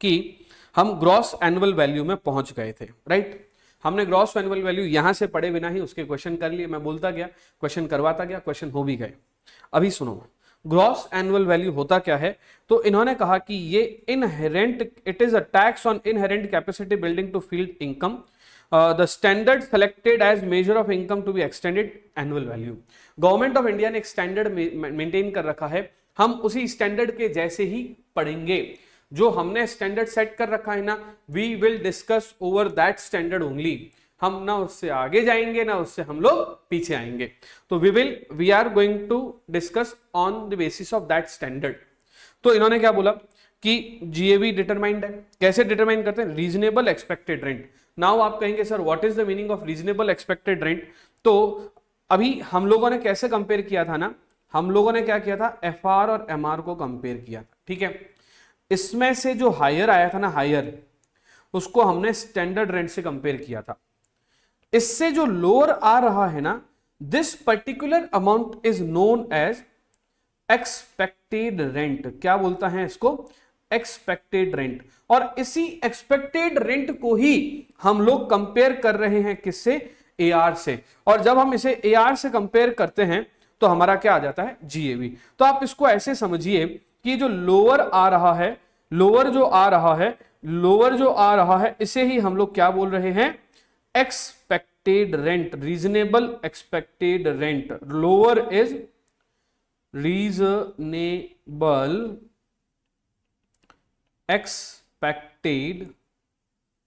कि हम ग्रॉस एनुअल वैल्यू में पहुंच गए थे, राइट। हमने ग्रॉस एनुअल वैल्यू यहां से पढ़े बिना ही उसके क्वेश्चन कर लिए, मैं बोलता गया, क्वेश्चन करवाता गया, क्वेश्चन हो भी गए। अभी सुनो, ग्रॉस एनुअल वैल्यू होता क्या है। तो इन्होंने कहा कि ये inherent, it is a tax on inherent capacity building to field income, the standard selected as measure of income to be extended annual value। Government of India ने एक स्टैंडर्ड मेंटेन कर रखा है, हम उसी स्टैंडर्ड के जैसे ही पढ़ेंगे। जो हमने स्टैंडर्ड सेट कर रखा है ना, we will discuss over that standard only. हम ना उससे आगे जाएंगे ना उससे हम लोग पीछे आएंगे। तो we are going to discuss on the basis of that standard. तो इन्होंने क्या बोला कि जीएवी डिटरमाइंड है। कैसे डिटरमाइन करते हैं, रीजनेबल एक्सपेक्टेड रेंट। नाउ आप कहेंगे sir what is the meaning of reasonable expected rent. तो अभी हम लोगों ने कैसे कंपेयर किया था ना, हम लोगों ने क्या किया था, एफआर और एमआर को कंपेयर किया था, ठीक है। इसमें से जो हायर आया था ना, हायर, उसको हमने स्टैंडर्ड रेंट से कंपेयर किया था। इससे जो लोअर आ रहा है ना, this particular amount is known as expected rent. क्या बोलता है इसको, एक्सपेक्टेड रेंट। और इसी एक्सपेक्टेड रेंट को ही हम लोग कंपेयर कर रहे हैं किससे, एआर से। और जब हम इसे एआर से कंपेयर करते हैं तो हमारा क्या आ जाता है, जीएवी। तो आप इसको ऐसे समझिए कि जो लोअर आ रहा है, लोअर जो आ रहा है, इसे ही हम लोग क्या बोल रहे हैं, expected rent, reasonable expected rent. Lower is reasonable expected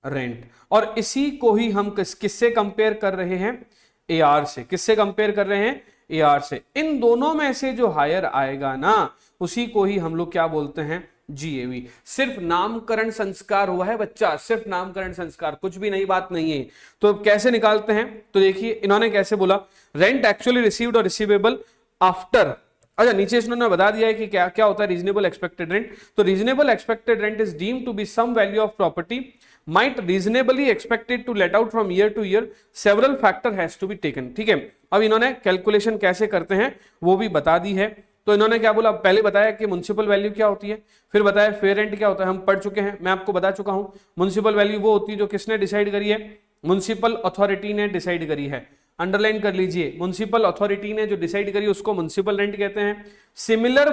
rent. और इसी को ही हम किससे कंपेयर कर रहे हैं, एआर से। किससे कंपेयर कर रहे हैं, एआर से। इन दोनों में से जो हायर आएगा ना, उसी को ही हम लोग क्या बोलते हैं, जीएवी। सिर्फ नामकरण संस्कार हुआ है बच्चा, सिर्फ नामकरण संस्कार, कुछ भी नई बात नहीं है। तो कैसे निकालते हैं, तो देखिए इन्होंने कैसे बोला, रेंट एक्चुअली रिसीव्ड और रिसीवेबल आफ्टर। अच्छा, नीचे इन्होंने बता दिया है कि क्या क्या होता है रीजनेबल एक्सपेक्टेड रेंट। तो reasonable expected rent is deemed to be some value of property might reasonably expected to let out from year to year, several factor has to be taken। ठीक है, अब इन्होंने कैलकुलेशन कैसे करते हैं वो भी बता दी है। तो इन्होंने क्या बोला, पहले बताया कि म्युनिसिपल वैल्यू क्या होती है, फिर बताया फेयर रेंट क्या होता है, हम पढ़ चुके हैं, मैं आपको बता चुका हूं। म्युनिसिपल वैल्यू वो होती है जो किसने डिसाइड करी है, म्युनिसिपल अथॉरिटी ने डिसाइड करी है। अंडरलाइन कर लीजिए, म्युनिसिपल अथॉरिटी ने जो डिसाइड करी उसको म्युनिसिपल रेंट कहते हैं। सिमिलर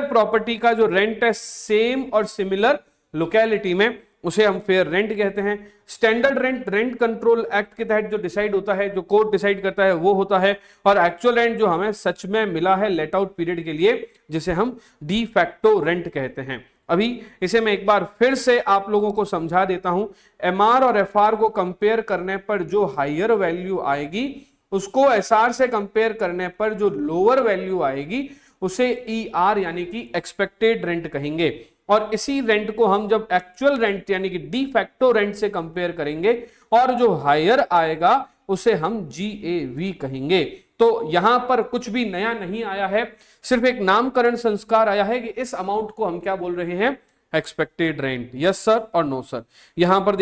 प्रॉपर्टी का जो रेंट है सेम और सिमिलर लोकेलिटी में, उसे हम फेयर रेंट कहते हैं। Standard rent rent control act के तहत जो डिसाइड होता है, जो कोर्ट डिसाइड करता है वो होता है। और एक्चुअल रेंट जो हमें सच में मिला है लेट आउट पीरियड के लिए, जिसे हम डी फैक्टो रेंट कहते हैं। अभी इसे मैं एक बार फिर से आप लोगों को समझा देता हूं। एमआर और एफआर को कंपेयर करने पर जो हायर वैल्यू आएगी, उसको एसआर से कंपेयर करने पर जो लोअर वैल्यू आएगी, उसे ईआर यानी कि एक्सपेक्टेड रेंट कहेंगे। और इसी रेंट को हम जब एक्चुअल रेंट यानी कि डी फैक्टो रेंट से कंपेयर करेंगे, और जो हायर आएगा उसे हम जीएवी कहेंगे। तो यहां पर कुछ भी नया नहीं आया है, सिर्फ एक नामकरण संस्कार आया है कि इस अमाउंट को हम क्या बोल रहे हैं, एक्सपेक्टेड रेंट। यस सर और नो सर। यहां पर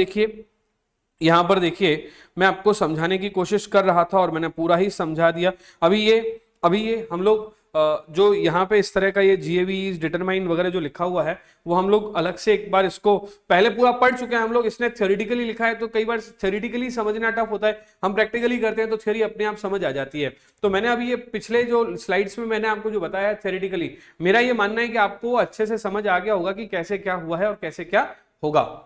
देखिए मैं आपको समझाने की कोशिश कर रहा था और मैंने पूरा ही समझा दिया। अभी ये हम लोग जो यहाँ पे इस तरह का ये जीएवी डिटरमाइन वगैरह जो लिखा हुआ है, वो हम लोग अलग से एक बार इसको पहले पूरा पढ़ चुके हैं हम लोग। इसने थ्योरेटिकली लिखा है तो कई बार थ्योरेटिकली समझना टफ होता है, हम प्रैक्टिकली करते हैं तो थ्योरी अपने आप समझ आ जाती है। तो मैंने अभी ये पिछले जो स्लाइड्स में मैंने आपको जो बताया थ्योरेटिकली, मेरा ये मानना है कि आपको अच्छे से समझ आ गया होगा कि कैसे क्या हुआ है और कैसे क्या होगा।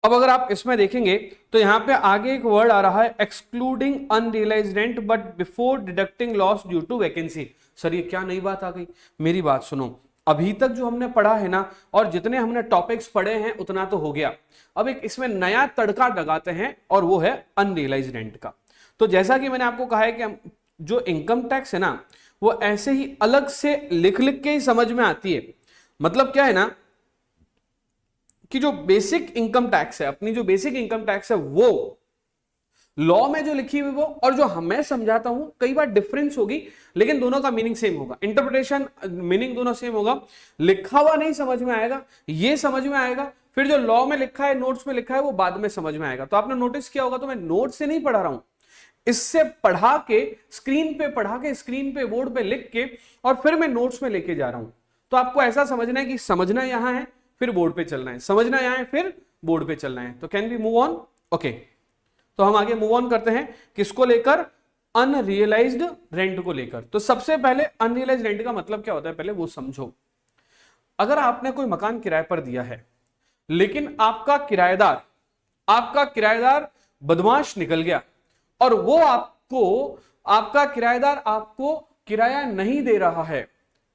अब अगर आप इसमें देखेंगे तो यहां पे आगे एक वर्ड आ रहा है, excluding unrealised rent but before deducting loss due to vacancy. Sir ये क्या नई बात आ गई? मेरी बात सुनो, अभी तक जो हमने पढ़ा है ना, और जितने हमने टॉपिक्स पढ़े हैं उतना तो हो गया। अब एक इसमें नया तड़का लगाते हैं और वो है अनरियलाइज्ड रेंट का। तो जैसा कि मैंने आपको कहा है कि जो इनकम टैक्स है ना, वो ऐसे ही अलग से लिख लिख के ही समझ में आती है। मतलब क्या है ना कि जो बेसिक इनकम टैक्स है, अपनी जो बेसिक इनकम टैक्स है, वो लॉ में जो लिखी हुई वो और जो मैं समझाता हूं, कई बार डिफरेंस होगी, लेकिन दोनों का मीनिंग सेम होगा। इंटरप्रिटेशन मीनिंग दोनों सेम होगा। लिखा हुआ नहीं समझ में आएगा, ये समझ में आएगा। फिर जो लॉ में लिखा है, नोट्स में लिखा है, वो बाद में समझ में आएगा। तो आपने नोटिस किया होगा, तो मैं नोट से नहीं पढ़ा रहा हूं, इससे पढ़ा के स्क्रीन पे बोर्ड पे लिख के और फिर मैं नोट्स में लेके जा रहा हूं। तो आपको ऐसा समझना है कि समझना यहां है, फिर बोर्ड पे चलना है, समझना यहां है, फिर बोर्ड पे चलना है। तो can we move on? Okay, तो हम आगे मूव ऑन करते हैं। किसको लेकर? अनरियलाइज्ड रेंट को लेकर। तो सबसे पहले अनरियलाइज्ड रेंट का मतलब क्या होता है, पहले वो समझो। अगर आपने कोई मकान किराए पर दिया है, लेकिन आपका किराएदार बदमाश निकल गया और वो आपका किराएदार आपको किराया नहीं दे रहा है,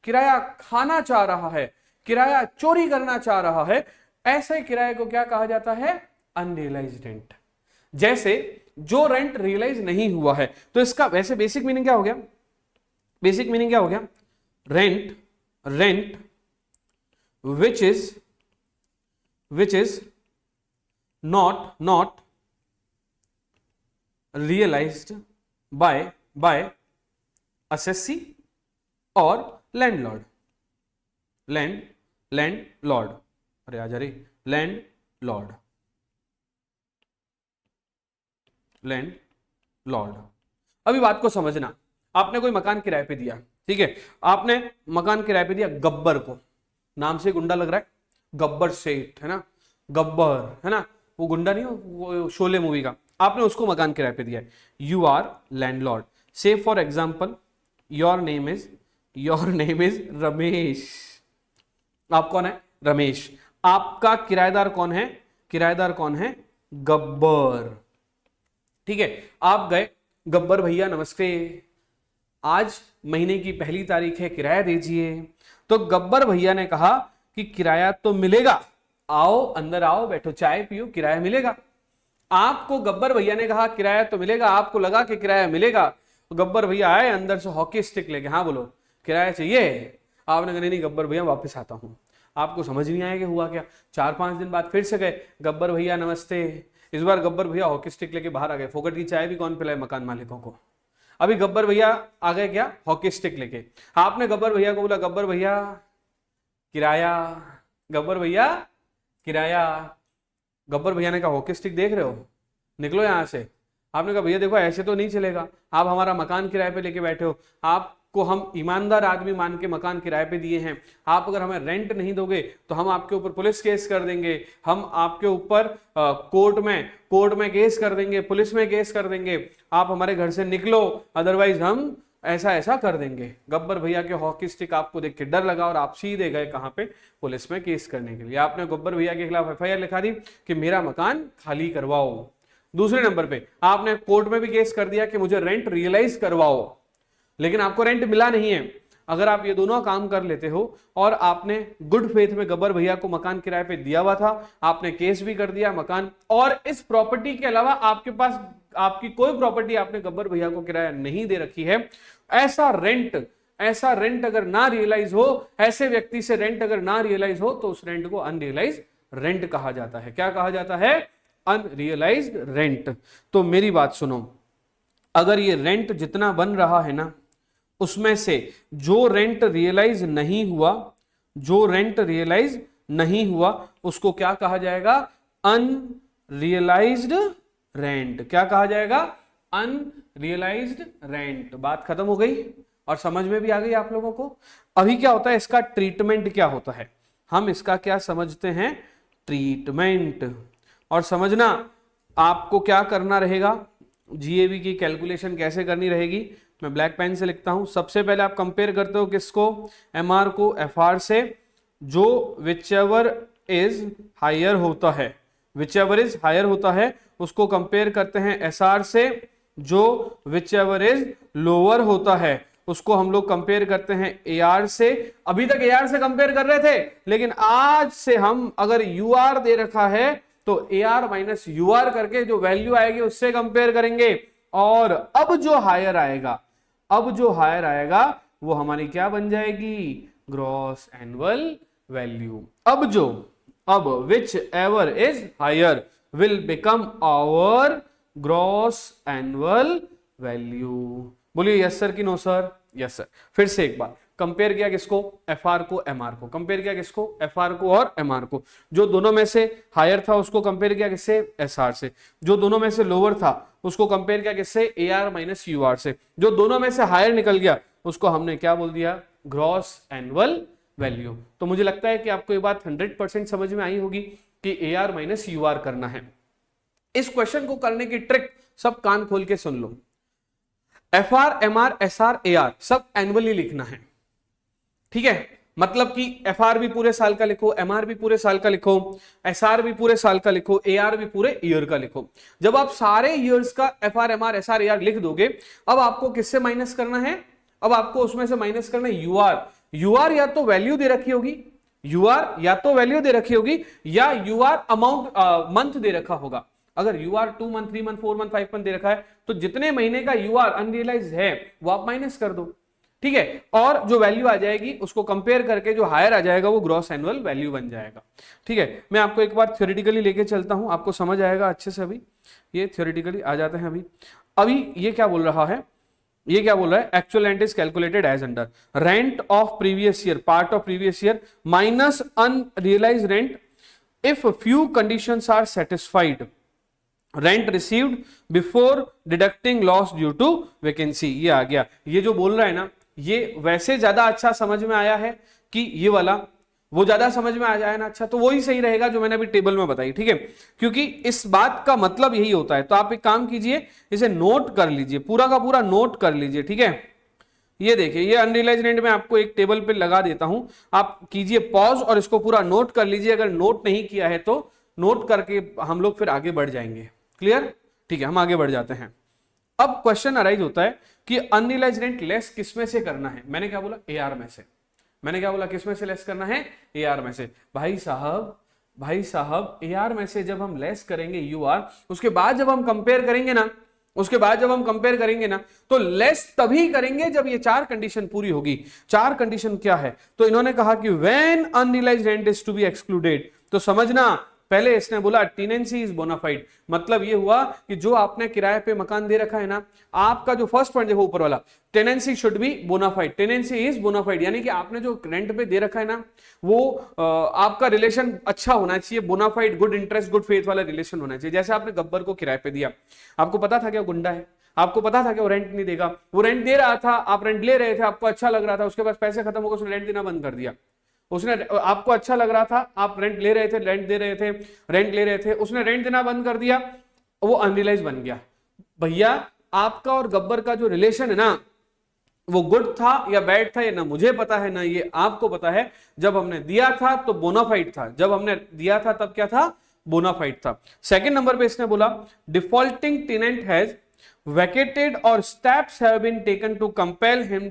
किराया खाना चाह रहा है, किराया चोरी करना चाह रहा है, ऐसे किराए को क्या कहा जाता है? Unrealised rent. जैसे जो रेंट रियलाइज नहीं हुआ है, तो इसका वैसे बेसिक मीनिंग क्या हो गया? Rent which is not realized by assessee or landlord। अरे आजा रे, लैंडलॉर्ड। अभी बात को समझना। आपने कोई मकान किराए पे दिया, ठीक है, आपने मकान किराए पे दिया गब्बर को। नाम से गुंडा लग रहा है, गब्बर सेठ है ना, गब्बर है ना, वो गुंडा नहीं हो, वो शोले मूवी का। आपने उसको मकान किराए पे दिया है। You are landlord. Say for example your name is Ramesh. आप कौन है? रमेश। आपका किराएदार कौन है? गब्बर। ठीक है, आप गए, गब्बर भैया नमस्ते, आज महीने की पहली तारीख है, किराया दीजिए। तो गब्बर भैया ने कहा कि किराया तो मिलेगा, आओ अंदर आओ, बैठो चाय पियो, किराया मिलेगा। आपको गब्बर भैया ने कहा किराया तो मिलेगा, आपको लगा कि किराया मिलेगा। तो गब्बर भैया आए अंदर से हॉकी स्टिक लेके, हाँ बोलो किराया चाहिए। आपने कहा नहीं गब्बर भैया वापस आता हूं। आपको समझ नहीं आया कि हुआ क्या। 4-5 दिन बाद फिर से गए, गब्बर भैया नमस्ते। इस बार गब्बर भैया हॉकी स्टिक लेके बाहर आ गए। फोकट की चाय भी कौन पिलाए मकान मालिकों को। अभी गब्बर भैया आ गए क्या? हॉकी स्टिक लेके। आपने गब्बर भैया को बोला गब्बर भैया किराया, गब्बर भैया किराया। गब्बर भैया ने कहा हॉकी स्टिक देख रहे हो, निकलो यहां से। आपने कहा भैया देखो ऐसे तो नहीं चलेगा, आप हमारा मकान किराए पे लेके बैठे हो, आपको हम ईमानदार आदमी मान के मकान किराए पे दिए हैं, आप अगर हमें रेंट नहीं दोगे तो हम आपके ऊपर पुलिस केस कर देंगे, हम आपके ऊपर कोर्ट में केस कर देंगे, पुलिस में केस कर देंगे, आप हमारे घर से निकलो, अदरवाइज हम ऐसा ऐसा कर देंगे। गब्बर भैया के हॉकी स्टिक आपको देख के डर लगा और आप सीधे गए कहां पे, पुलिस में केस करने के लिए। आपने गब्बर भैया के खिलाफ एफआईआर लिखा दी कि मेरा मकान खाली करवाओ। दूसरे नंबर पे आपने कोर्ट में भी केस कर दिया कि मुझे रेंट रियलाइज करवाओ, लेकिन आपको रेंट मिला नहीं है। अगर आप ये दोनों काम कर लेते हो और आपने गुड फेथ में गब्बर भैया को मकान किराए पे दिया हुआ था, आपने केस भी कर दिया मकान, और इस प्रॉपर्टी के अलावा आपके पास आपकी कोई प्रॉपर्टी आपने गब्बर भैया को किराया नहीं दे रखी है, ऐसा रेंट अगर ना रियलाइज हो, ऐसे व्यक्ति से रेंट अगर ना रियलाइज हो, तो उस रेंट को अनरियलाइज रेंट कहा जाता है। क्या कहा जाता है? Unrealised rent. तो मेरी बात सुनो, अगर ये रेंट जितना बन रहा है ना, उसमें से जो रेंट रियलाइज नहीं हुआ, उसको क्या कहा जाएगा? Unrealised rent. क्या कहा जाएगा? Unrealised rent. बात खत्म हो गई और समझ में भी आ गई आप लोगों को। अभी क्या होता है, इसका ट्रीटमेंट क्या होता है, हम इसका क्या समझते हैं? ट्रीटमेंट। और समझना आपको क्या करना रहेगा, जीएबी की कैलकुलेशन कैसे करनी रहेगी, मैं ब्लैक पेन से लिखता हूं। सबसे पहले आप कंपेयर करते हो किसको? एमआर को एफआर से। जो विचएवर इज हायर होता है उसको कंपेयर करते हैं एसआर से। जो विचएवर इज लोअर होता है उसको हम लोग कंपेयर करते हैं एआर से। अभी तक एआर से कंपेयर कर रहे थे, लेकिन आज से हम अगर यूआर दे रखा है तो एआर माइनस यूआर करके जो वैल्यू आएगी उससे कंपेयर करेंगे। और अब जो हायर आएगा वो हमारी क्या बन जाएगी? Gross annual value. अब whichever is higher will become our gross annual value. बोलिए यस सर कि नो सर? Yes sir. फिर से एक बार कंपेयर किया किसको? एफआर को एमआर को। कंपेयर किया किसको? एफआर को और एमआर को। जो दोनों में से हायर था उसको कंपेयर किया किससे? एसआर से। जो दोनों में से लोअर था उसको कंपेयर किया किससे? एआर माइनस यूआर से। जो दोनों में से हायर निकल गया उसको हमने क्या बोल दिया? Gross annual value. तो मुझे लगता है कि आपको ये बात 100% समझ में आई होगी कि एआर माइनस यूआर करना है। इस क्वेश्चन को करने की ट्रिक सब कान खोल के सुन लो। एफआर, एमआर, एसआर, एआर सब एनुअली लिखना है, ठीक है? मतलब कि एफआर भी पूरे साल का लिखो, एमआर भी पूरे साल का लिखो, एसआर भी पूरे साल का लिखो, एआर भी पूरे ईयर का लिखो। जब आप सारे ईयर्स का एफआर, एमआर, एसआर, एआर लिख दोगे, अब आपको किससे माइनस करना है? अब आपको उसमें से माइनस करना है यूआर। यूआर या तो वैल्यू दे रखी होगी, या यूआर अमाउंट मंथ दे रखा होगा। अगर you are 2 month, 3 month, 4 month, 5 month दे रखा है तो जितने महीने का यूआर अनरियलाइज है वो आप माइनस कर दो, ठीक है? और जो वैल्यू आ जाएगी उसको कंपेयर करके जो हायर आ जाएगा वो ग्रॉस एनुअल वैल्यू बन जाएगा, ठीक है? मैं आपको एक बार थ्योरेटिकली लेके चलता हूं, आपको समझ आएगा अच्छे से। अभी ये थ्योरेटिकली आ जाते हैं। अभी ये क्या बोल रहा है? Actual rent is calculated as under rent of previous year, part of previous year minus unrealise rent if few conditions are satisfied, rent received before deducting loss due to vacancy. ये आ गया। ये जो बोल रहा है ना, ये वैसे ज्यादा अच्छा समझ में आया है कि ये वाला, वो ज्यादा समझ में आ जाए ना, अच्छा तो वही सही रहेगा जो मैंने अभी टेबल में बताई, ठीक है? क्योंकि इस बात का मतलब यही होता है। तो आप एक काम कीजिए, इसे नोट कर लीजिए, पूरा का पूरा नोट कर लीजिए, ठीक है? ये देखिए, ये अनरियलाइज्ड रेंट में आपको एक टेबल पे लगा देता हूं, आप कीजिए पॉज और इसको पूरा नोट कर लीजिए। अगर नोट नहीं किया है तो नोट करके हम लोग फिर आगे बढ़ जाएंगे। क्लियर? ठीक है, हम आगे बढ़ जाते हैं। अब क्वेश्चन अराइज होता है कि अनरियलाइज्ड रेंट लेस किस में से करना है? मैंने क्या बोला? एआर में से। किस में से लेस करना है? एआर में से। भाई साहब एआर में से जब हम लेस करेंगे यूआर, उसके बाद जब हम कंपेयर करेंगे ना, तो लेस तभी करेंगे जब ये 4 कंडीशन पूरी होगी। 4 कंडीशन क्या है? तो इन्होंने कहा कि when unrealised rent is to be excluded, तो समझना, पहले इसने बोला टेनेंसी इज बोनाफाइड। मतलब ये हुआ कि जो आपने किराए पे मकान दे रखा है ना, आपका जो फर्स्ट पॉइंट देखो ऊपर वाला, tenancy should be bonafide, tenancy is bonafide, यानी कि आपने जो रेंट पे दे रखा है ना, वो आपका रिलेशन अच्छा होना चाहिए, bonafide, good interest, good faith वाला रिलेशन होना चाहिए। जैसे आपने गब्बर को किराए पे दिया, आपको पता था कि वो गुंडा है, आपको पता था कि वो रेंट नहीं देगा, वो रेंट दे रहा था, आप रेंट ले रहे थे, आपको अच्छा लग रहा था, उसके पास पैसे खत्म हो गए, उसने रेंट देना बंद कर दिया। उसने, आपको अच्छा लग रहा था, आप रेंट ले रहे थे, उसने रेंट देना बंद कर दिया, वो अनरियलाइज बन गया। भैया आपका और गब्बर का जो रिलेशन है ना, वो गुड था या बैड था, ये ना मुझे पता है ना ये आपको पता है। जब हमने दिया था तो बोनाफाइड था, जब हमने दिया था तब क्या था, बोनाफाइड था। सेकंड नंबर पे इसने बोला डिफॉल्टिंग टेनेंट हैज वैकेटेड और steps have been taken to compel him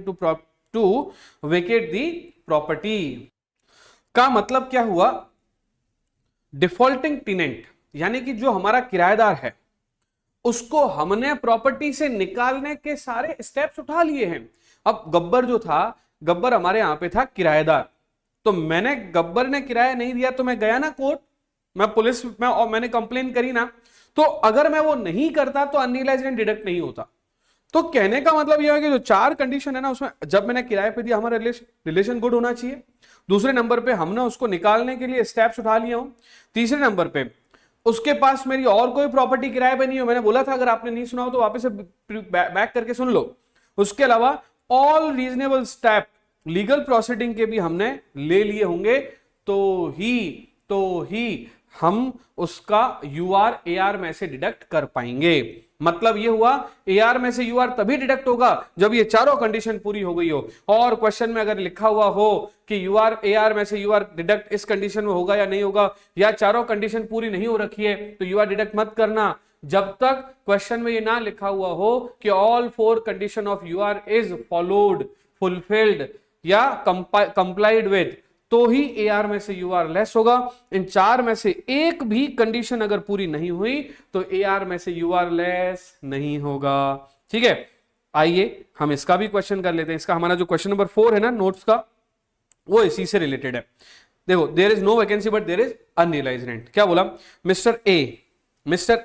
to vacate the property. का मतलब क्या हुआ, डिफॉल्टिंग टेनेंट यानी कि जो हमारा किराएदार है उसको हमने प्रॉपर्टी से निकालने के सारे स्टेप्स उठा लिए हैं। अब गब्बर जो था, गब्बर हमारे यहां पे था किराएदार, तो गब्बर ने किराया नहीं दिया तो मैं गया ना कोर्ट, मैं पुलिस में और मैंने कंप्लेन करी ना, तो अगर मैं वो नहीं करता तो अनरियलाइज्ड रेंट डिडक्ट नहीं होता। तो कहने का मतलब यह है कि जो चार कंडीशन है ना उसमें जब मैंने किराए पे दिया हमारा रिलेशन गुड होना चाहिए, दूसरे नंबर पे हमने उसको निकालने के लिए स्टेप्स उठा लिए हो, तीसरे नंबर पे उसके पास मेरी और कोई प्रॉपर्टी किराए पे नहीं हो, मैंने बोला था अगर आपने नहीं सुना हो तो वापस से बैक करके सुन लो। उसके अलावा all reasonable step legal proceeding के भी हमने ले लिए होंगे, तो ही हम उसका यूआर एआर में से डिडक्ट कर पाएंगे। मतलब ये हुआ एआर में से यूआर तभी डिडक्ट होगा जब ये चारों कंडीशन पूरी हो गई हो। और क्वेश्चन में अगर लिखा हुआ हो कि यूआर एआर में से यूआर डिडक्ट इस कंडीशन में होगा या नहीं होगा, या चारों कंडीशन पूरी नहीं हो रखी है तो यूआर डिडक्ट मत करना जब तक क्वेश्चन में ये ना लिखा हुआ हो कि all four condition of UR is followed, fulfilled या कंप्लाइड विद, तो ही एआर में से यूआर लेस होगा। इन चार में से एक भी कंडीशन अगर पूरी नहीं हुई तो एआर में से यूआर लेस नहीं होगा। ठीक है, आइए हम इसका भी क्वेश्चन कर लेते हैं। इसका हमारा जो क्वेश्चन नंबर 4 है ना नोट्स का, वो इसी से रिलेटेड है। देखो, there is no vacancy but there is unrealised rent. क्या बोला, मिस्टर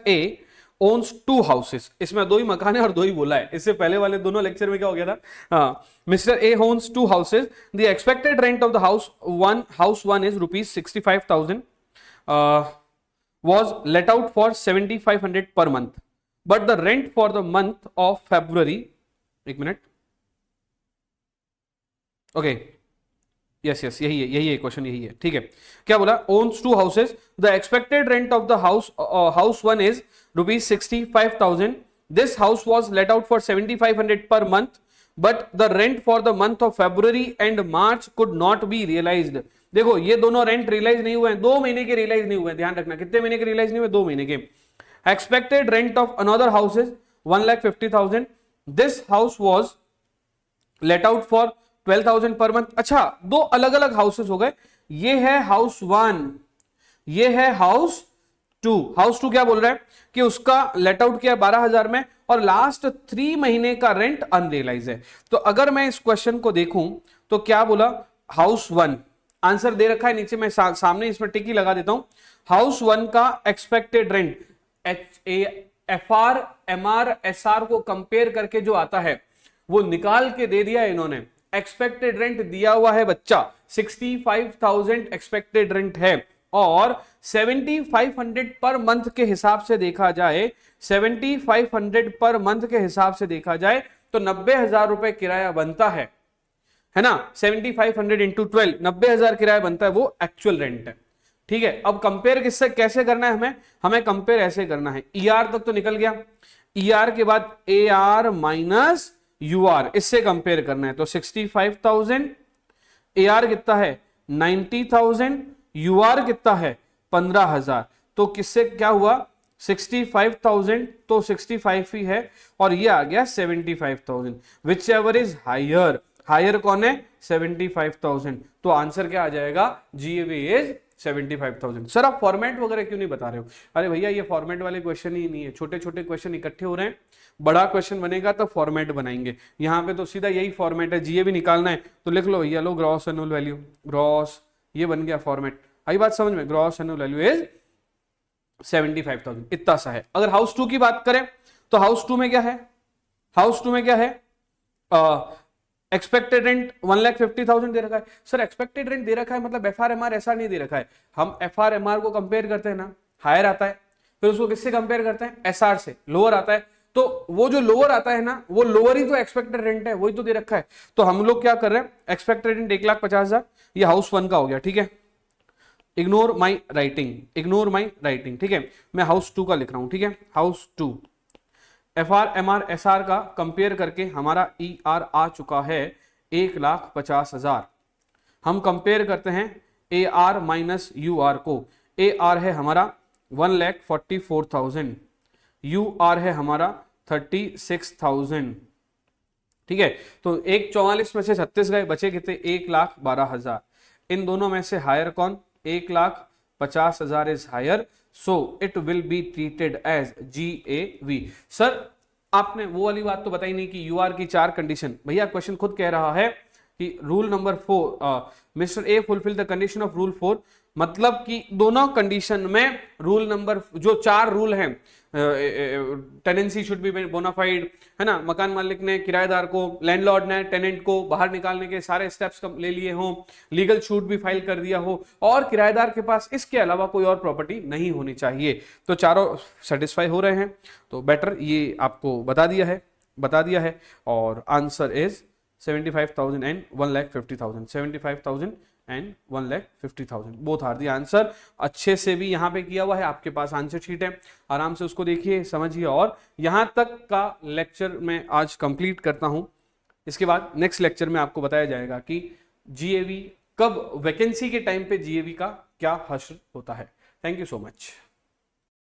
ए owns 2 houses, इसमें 2 ही मकान है और 2 ही बोला है, इससे पहले वाले दोनों लेक्चर में क्या हो गया था। हाँ, mister A owns 2 houses, the expected rent of the house one is rupees 65,000 was let out for 7,500 per month, but the rent for the month of February, एक मिनट, ओके, यस यही है question, यही है। ठीक है, क्या बोला, owns 2 houses, the expected rent of the house one is rupees 65,000, this house was let out for 7,500 per month, but the rent for the month of February and March could not be realized। देखो ये दोनों rent realise नहीं हुए हैं, 2 महीने के realise नहीं हुए हैं, ध्यान रखना कितने महीने के रियलाइज नहीं हुए, 2 महीने के। Expected rent of another house is 1,50,000, this house was let out for 12,000 per month. अच्छा, 2 अलग अलग हाउसेस हो गए, ये है हाउस 1, ये है हाउस 2। हाउस 2 क्या बोल रहा है कि उसका लेट आउट किया 12,000 में और लास्ट 3 महीने का रेंट अनरियलाइज है। तो अगर मैं इस क्वेश्चन को देखूं तो क्या बोला, हाउस 1 आंसर दे रखा है नीचे, मैं सामने इसमें टिकी लगा देता हूं। हाउस 1 का expected rent FR MR SR को कंपेयर करके जो आता है वो निकाल के दे दिया इन्होंने। एक्सपेक्टेड रेंट दिया हुआ है बच्चा 65,000 एक्सपेक्टेड रेंट है, और 7,500 पर मंथ के हिसाब से देखा जाए, 7,500 पर मंथ के हिसाब से देखा जाए तो 90,000 रुपए किराया बनता है ना। 7,500 इंटू 12, 90,000 किराया बनता है, वो एक्चुअल रेंट है। ठीक है, अब कंपेयर किससे कैसे करना है, हमें कंपेयर ऐसे करना है, ईआर तक तो निकल गया, ईआर के बाद एआर माइनस यूआर, इससे कंपेयर करना है। तो 65,000, एआर कितना है 90,000, यूआर कितना है 15,000, तो किससे क्या हुआ 65,000 तो 65 ही है, और ये आ गया 75,000, whichever is higher, higher कौन है 75,000, तो आंसर क्या आ जाएगा, जीएवी इज 75,000। सर आप फॉर्मेट वगैरह क्यों नहीं बता रहे हो, अरे भैया ये फॉर्मेट वाले क्वेश्चन ही नहीं है, छोटे छोटे क्वेश्चन इकट्ठे हो रहे हैं, बड़ा क्वेश्चन बनेगा तो फॉर्मेट बनाएंगे। यहाँ पे तो सीधा यही फॉर्मेट है, जीए भी निकालना है तो लिख लो भैया, लो ग्रॉस एनुअल वैल्यू, ग्रॉस, ये बन गया फॉर्मेट। आई बात समझ में, ग्रॉस एनुअल वैल्यू इज 75,000, इतना सा है। अगर हाउस 2 की बात करें तो हाउस 2 में क्या है, हाउस 2 में क्या है, एक्सपेक्टेड रेंट 1,50,000 दे रखा है। सर एक्सपेक्टेड रेंट दे रखा है मतलब एफआरएमआर ऐसा नहीं दे रखा है, हम एफआरएमआर को कंपेयर करते हैं ना, हायर आता है, फिर उसको किससे कंपेयर करते हैं, एसआर से, लोअर आता है, तो वो जो लोअर आता है ना, वो लोअर ही तो एक्सपेक्टेड रेंट है, वही तो दे रखा है। तो हम लोग क्या कर रहे हैं, एक्सपेक्टेड रेंट 1,50,000, ये हाउस 1 का हो गया। ठीक है, ignore my writing, ignore my writing. ठीक है, मैं हाउस 2 का लिख रहा हूं। ठीक है, हाउस 2 FR, MR, SR का कंपेयर करके हमारा ER आ चुका है 1,50,000। हम कंपेयर करते हैं AR माइनस UR को। AR है हमारा 1,44,000, UR है हमारा 36,000। ठीक है, तो 1,44 में से 36 गए, बचे कितने? 1,12,000। इन दोनों में से हायर कौन? 1,50,000 is higher, so it will be treated as GAV। Sir आपने वो वाली बात तो बताई नहीं कि UR की 4 कंडीशन। भैया क्वेश्चन खुद कह रहा है कि rule number 4, mister A fulfil the condition of rule 4, मतलब कि दोनों कंडीशन में रूल नंबर जो 4 रूल हैं, टेनेंसी शुड बी बोनाफाइड, है ना, मकान मालिक ने किराएदार को, लैंडलॉर्ड ने टेनेंट को बाहर निकालने के सारे स्टेप्स ले लिए हों, लीगल शूट भी फाइल कर दिया हो, और किराएदार के पास इसके अलावा कोई और प्रॉपर्टी नहीं होनी चाहिए, तो चारों सेटिस्फाई हो रहे हैं। तो बेटर ये आपको बता दिया है और answer is 75,000 and 1,50,000। 75,000 and 1,50,000 both are the answer. अच्छे से भी यहाँ पे किया हुआ है, आपके पास आंसर शीट है, आराम से उसको देखिए, समझिए। और यहाँ तक का लेक्चर मैं आज कंप्लीट करता हूँ। इसके बाद नेक्स्ट लेक्चर में आपको बताया जाएगा कि GAV कब, वैकेंसी के टाइम पे GAV का क्या हश्र होता है। Thank you so much.